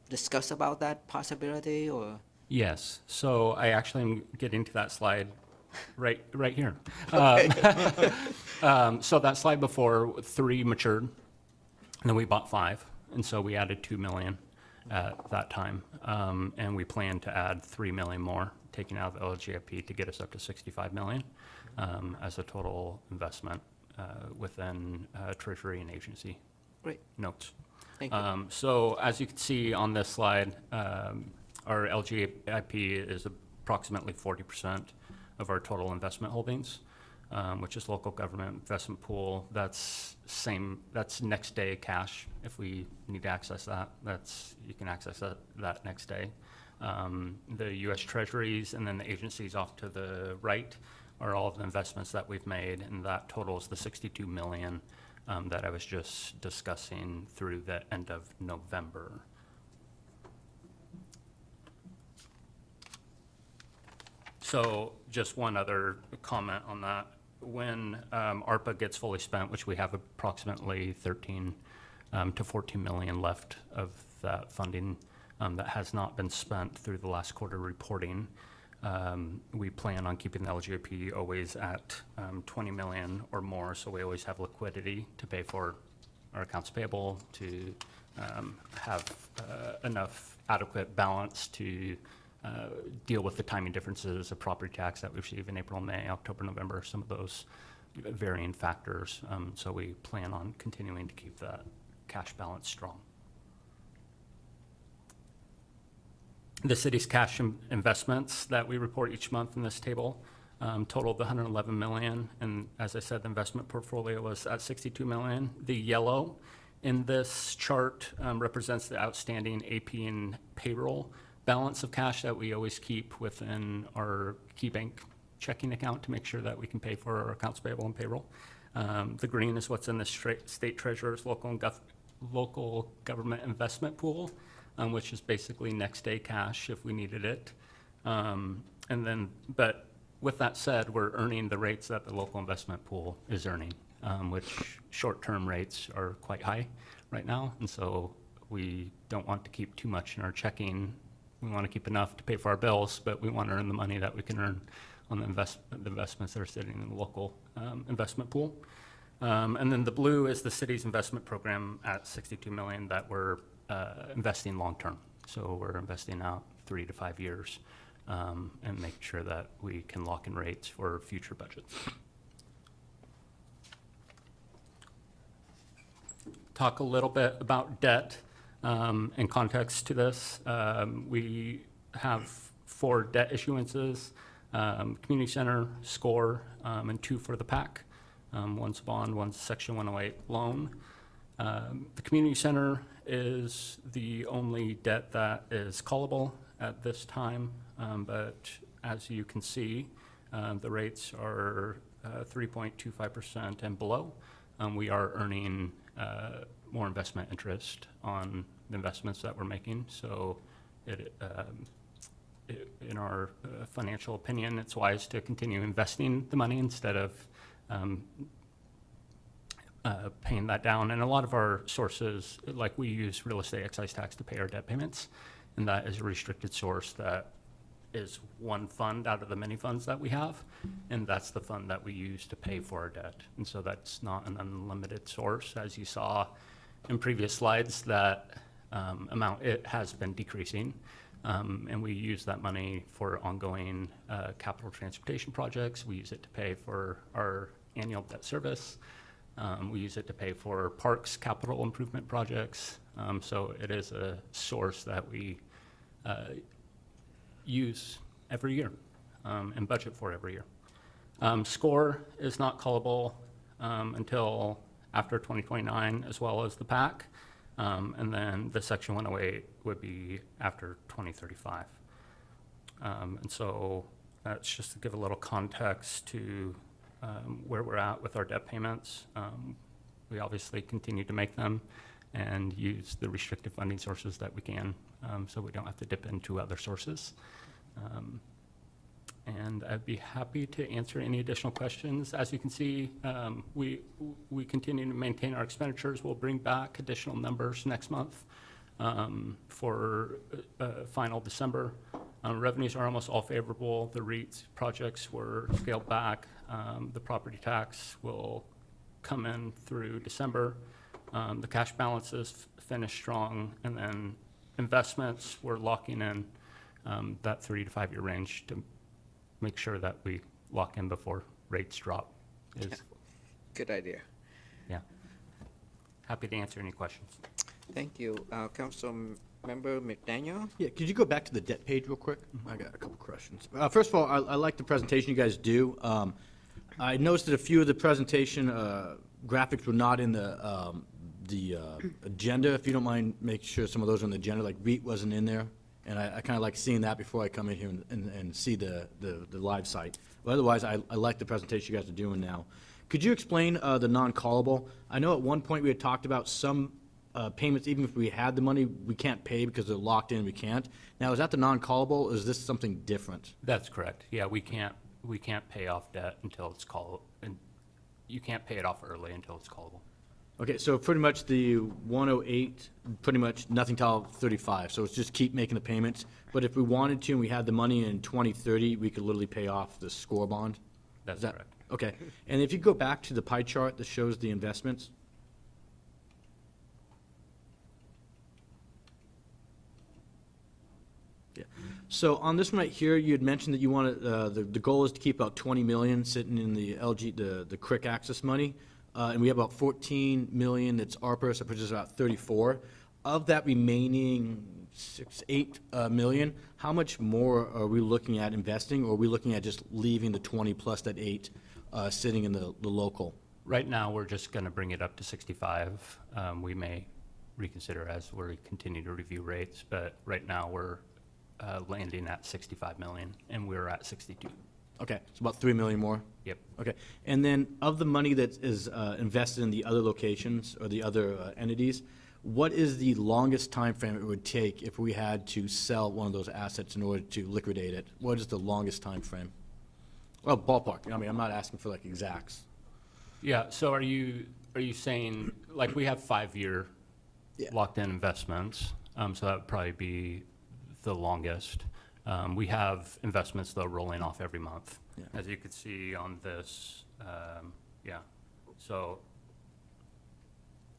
discussed about that possibility or? Yes, so I actually am getting to that slide right here. So that slide before, 3 matured, and then we bought 5, and so we added 2 million at that time. And we plan to add 3 million more, taking out the LGIP to get us up to 65 million as a total investment within Treasury and agency Great. notes. Thank you. So as you can see on this slide, our LGIP is approximately 40% of our total investment holdings, which is local government investment pool. That's next day cash. If we need to access that, you can access that next day. The U.S. Treasuries and then the agencies off to the right are all of the investments that we've made, and that totals the $62 million that I was just discussing through the end of November. So just one other comment on that. When ARPA gets fully spent, which we have approximately 13 to 14 million left of that funding that has not been spent through the last quarter reporting, we plan on keeping the LGIP always at 20 million or more, so we always have liquidity to pay for our accounts payable, to have enough adequate balance to deal with the timing differences of property tax that we receive in April, May, October, November, some of those varying factors. So we plan on continuing to keep that cash balance strong. The city's cash investments that we report each month in this table totaled the 111 million, and as I said, the investment portfolio was at 62 million. The yellow in this chart represents the outstanding AP and payroll balance of cash that we always keep within our key bank checking account to make sure that we can pay for our accounts payable and payroll. The green is what's in the state treasurer's local government investment pool, which is basically next day cash if we needed it. But with that said, we're earning the rates that the local investment pool is earning, which short-term rates are quite high right now. And so we don't want to keep too much in our checking. We want to keep enough to pay for our bills, but we want to earn the money that we can earn on the investments that are sitting in the local investment pool. And then the blue is the city's investment program at 62 million that we're investing long-term. So we're investing out 3 to 5 years and make sure that we can lock in rates for future budgets. Talk a little bit about debt. In context to this, we have 4 debt issuances, Community Center, SCORE, and 2 for the PAC. One's a bond, one's a Section 108 loan. The Community Center is the only debt that is callable at this time, but as you can see, the rates are 3.25% and below. We are earning more investment interest on the investments that we're making. So in our financial opinion, it's wise to continue investing the money instead of paying that down. And a lot of our sources, like we use real estate excise tax to pay our debt payments, and that is a restricted source that is one fund out of the many funds that we have, and that's the fund that we use to pay for our debt. And so that's not an unlimited source. As you saw in previous slides, that amount, it has been decreasing, and we use that money for ongoing capital transportation projects. We use it to pay for our annual debt service. We use it to pay for parks capital improvement projects. So it is a source that we use every year and budget for every year. SCORE is not callable until after 2029, as well as the PAC. And then the Section 108 would be after 2035. And so that's just to give a little context to where we're at with our debt payments. We obviously continue to make them and use the restricted funding sources that we can, so we don't have to dip into other sources. And I'd be happy to answer any additional questions. As you can see, we continue to maintain our expenditures. We'll bring back additional numbers next month for final December. Revenues are almost all favorable. The REIT projects were scaled back. The property tax will come in through December. The cash balances finish strong, and then investments, we're locking in that 3 to 5 year range to make sure that we lock in before rates drop. Good idea. Yeah. Happy to answer any questions. Thank you. Member McDaniel? Yeah, could you go back to the debt page real quick? I got a couple questions. First of all, I like the presentation you guys do. I noticed that a few of the presentation graphics were not in the agenda. If you don't mind, make sure some of those are on the agenda, like REIT wasn't in there. And I kind of like seeing that before I come in here and see the live site. But otherwise, I like the presentation you guys are doing now. Could you explain the non-callable? I know at one point we had talked about some payments, even if we had the money, we can't pay because they're locked in, we can't. Now, is that the non-callable, or is this something different? That's correct. Yeah, we can't pay off debt until it's callable, and you can't pay it off early until it's callable. Okay, so pretty much the 108, pretty much nothing till 35, so it's just keep making the payments. But if we wanted to and we had the money in 2030, we could literally pay off the score bond? That's Is that- correct. Okay, and if you go back to the pie chart that shows the investments. Yeah, so on this one right here, you had mentioned that you wanted, the goal is to keep about 20 million sitting in the the quick access money. And we have about 14 million that's ARPA, so which is about 34. Of that remaining 8 million, how much more are we looking at investing, or are we looking at just leaving the 20 plus that 8 sitting in the local? Right now, we're just going to bring it up to 65. We may reconsider as we continue to review rates, but right now, we're landing at 65 million, and we're at 62. Okay, it's about 3 million more? Yep. Okay, and then of the money that is invested in the other locations or the other entities, what is the longest time frame it would take if we had to sell one of those assets in order to liquidate it? What is the longest time frame? Well, ballpark, I mean, I'm not asking for like exacts. Yeah, so are you saying, like, we have 5-year Yeah. locked-in investments, so that would probably be the longest. We have investments, though, rolling off every month. Yeah. As you could see on this, yeah. So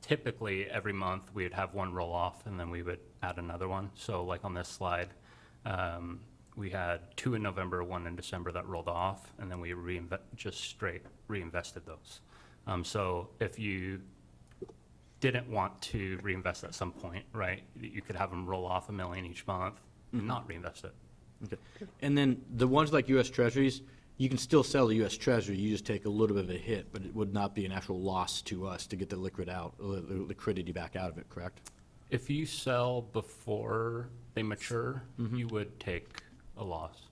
typically, every month, we would have one roll off, and then we would add another one. So like on this slide, we had 2 in November, 1 in December that rolled off, and then we just straight reinvested those. So if you didn't want to reinvest at some point, right, you could have them roll off $1 million each month and not reinvest it. Okay, and then the ones like US Treasuries, you can still sell the US Treasury, you just take a little bit of a hit, but it would not be an actual loss to us to get the liquidity back out of it, correct? If you sell before they mature, you would take a loss.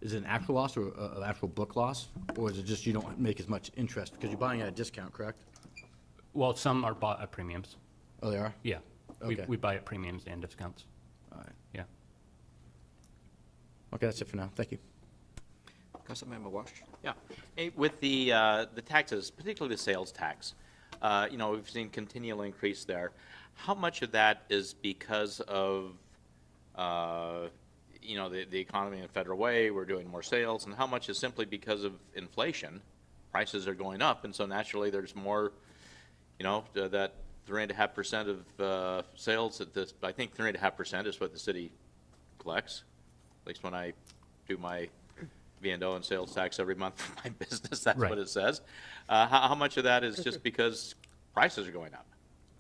Is it an actual loss or an actual book loss? Or is it just you don't make as much interest? Because you're buying at a discount, correct? Well, some are bought at premiums. Oh, they are? Yeah. Okay. We buy at premiums and discounts. All right. Yeah. Okay, that's it for now. Thank you. Councilmember Walsh? Yeah. Hey, with the taxes, particularly the sales tax, you know, we've seen continual increase there. How much of that is because of, you know, the economy in a federal way, we're doing more sales, and how much is simply because of inflation? Prices are going up, and so naturally there's more, you know, that 3.5% of sales at this, I think 3.5% is what the city collects, at least when I do my V&O and sales tax every month for my business, that's Right. what it says. How much of that is just because prices are going up?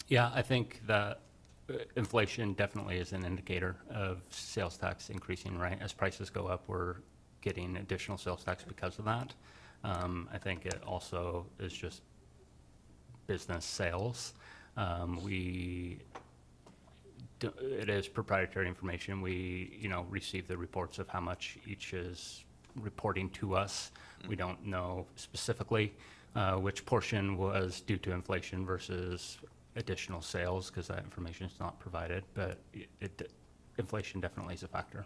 Yeah, I think that inflation definitely is an indicator of sales tax increasing, right? As prices go up, we're getting additional sales tax because of that. I think it also is just business sales. It is proprietary information. We, you know, receive the reports of how much each is reporting to us. We don't know specifically which portion was due to inflation versus additional sales, because that information is not provided, but inflation definitely is a factor.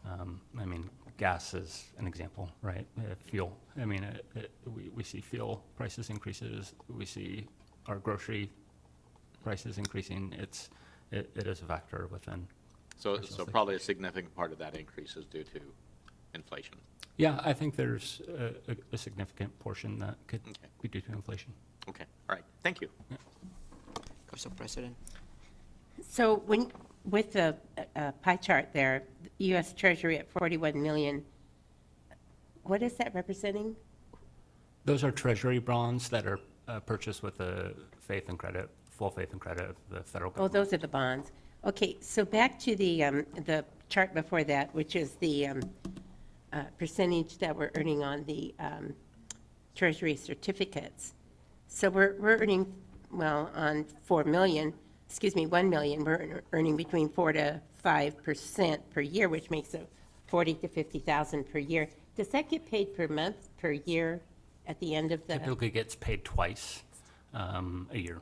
I mean, gas is an example, right? Fuel. I mean, we see fuel prices increases. We see our grocery prices increasing. It is a factor within. So probably a significant part of that increase is due to inflation. Yeah, I think there's a significant portion that could be due to inflation. Okay, all right, thank you. Council President? So when, with the pie chart there, U.S. Treasury at 41 million, what is that representing? Those are treasury bonds that are purchased with the faith and credit, full faith and credit of the federal Oh, government. those are the bonds. Okay, so back to the chart before that, which is the percentage that we're earning on the treasury certificates. So we're earning, well, on 1 million, we're earning between 4 to 5% per year, which makes it 40 to 50,000 per year. Does that get paid per month, per year, at the end of the, Typically gets paid twice a year.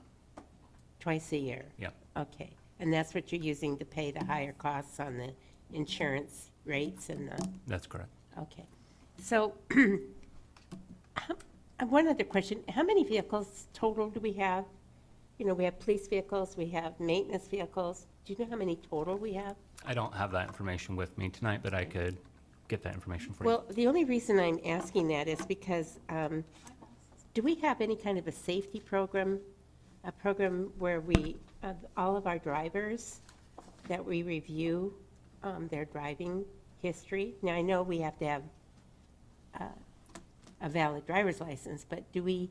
twice a year? Yeah. Okay, and that's what you're using to pay the higher costs on the insurance rates and the, That's correct. okay. So, one other question, how many vehicles total do we have? You know, we have police vehicles, we have maintenance vehicles. Do you know how many total we have? I don't have that information with me tonight, but I could get that information for you. Well, the only reason I'm asking that is because, do we have any kind of a safety program? A program where we, all of our drivers, that we review their driving history? Now, I know we have to have a valid driver's license, but do we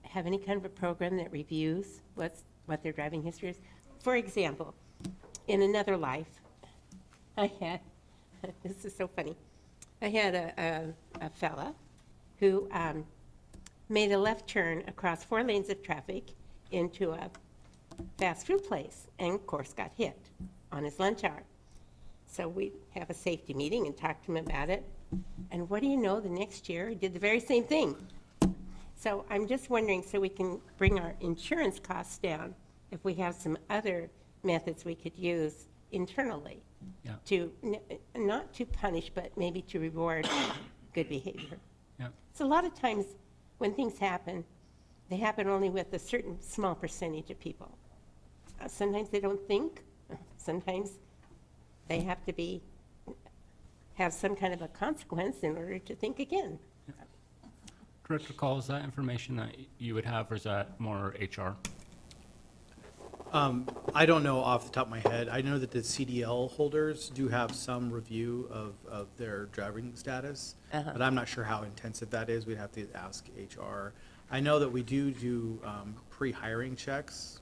have any kind of a program that reviews what their driving history is? For example, in another life, I had, this is so funny, I had a fella who made a left turn across 4 lanes of traffic into a fast food place and, of course, got hit on his lunch hour. So we have a safety meeting and talk to him about it. And what do you know, the next year, he did the very same thing. So I'm just wondering, so we can bring our insurance costs down, if we have some other methods we could use internally Yeah. to, not to punish, but maybe to reward good behavior. Yeah. So a lot of times, when things happen, they happen only with a certain small percentage of people. Sometimes they don't think, sometimes they have to have some kind of a consequence in order to think again. Director Call, is that information that you would have, or is that more HR? I don't know off the top of my head. I know that the CDL holders do have some review of their driving status, but I'm not sure how intensive that is. We'd have to ask HR. I know that we do pre-hiring checks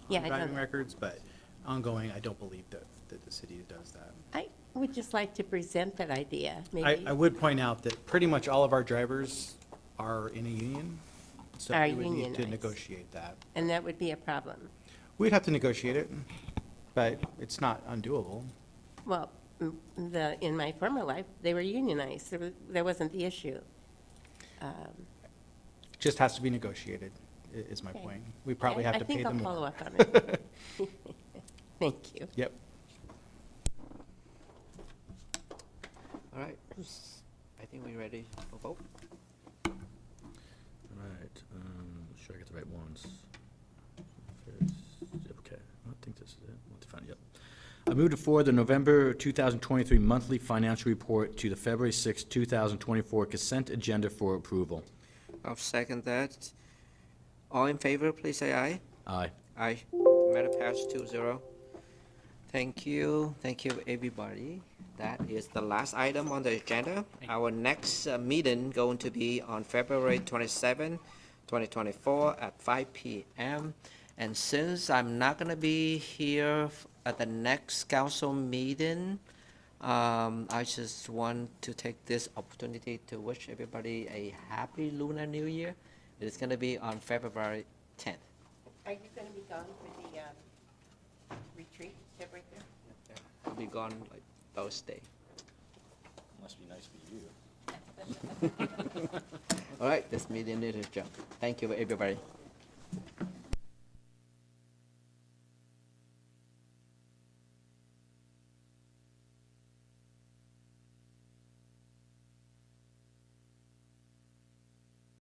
Yeah, on I know driving that. records, but ongoing, I don't believe that the city does that. I would just like to present that idea, I maybe. would point out that pretty much all of our drivers are in a union, so Are we would need to unionized. negotiate that. And that would be a problem. We'd have to negotiate it, but it's not undoable. Well, in my former life, they were unionized. There wasn't the issue. Just has to be negotiated, is my Okay. point. We probably have to pay them I think more. I'll follow up on it. Thank you. Yep. All right, I think we're ready for vote. All right, sure I get the right ones. Okay, I think this is it. Let's find it. Yep. I move to forward the November 2023 monthly financial report to the February 6, 2024 consent agenda for approval. I'll second that. All in favor, please say aye. Aye. Aye. Matter pass 2-0. Thank you, everybody. That is the last item on the agenda. Our next meeting going to be on February 27, 2024 at 5 p.m. And since I'm not gonna be here at the next council meeting, I just want to take this opportunity to wish everybody a happy Lunar New Year. It's gonna be on February 10th. Are you going to be gone for the retreat, February 3rd? I'll be gone like Thursday. Must be nice for you. All right, this meeting is adjourned. Thank you, everybody.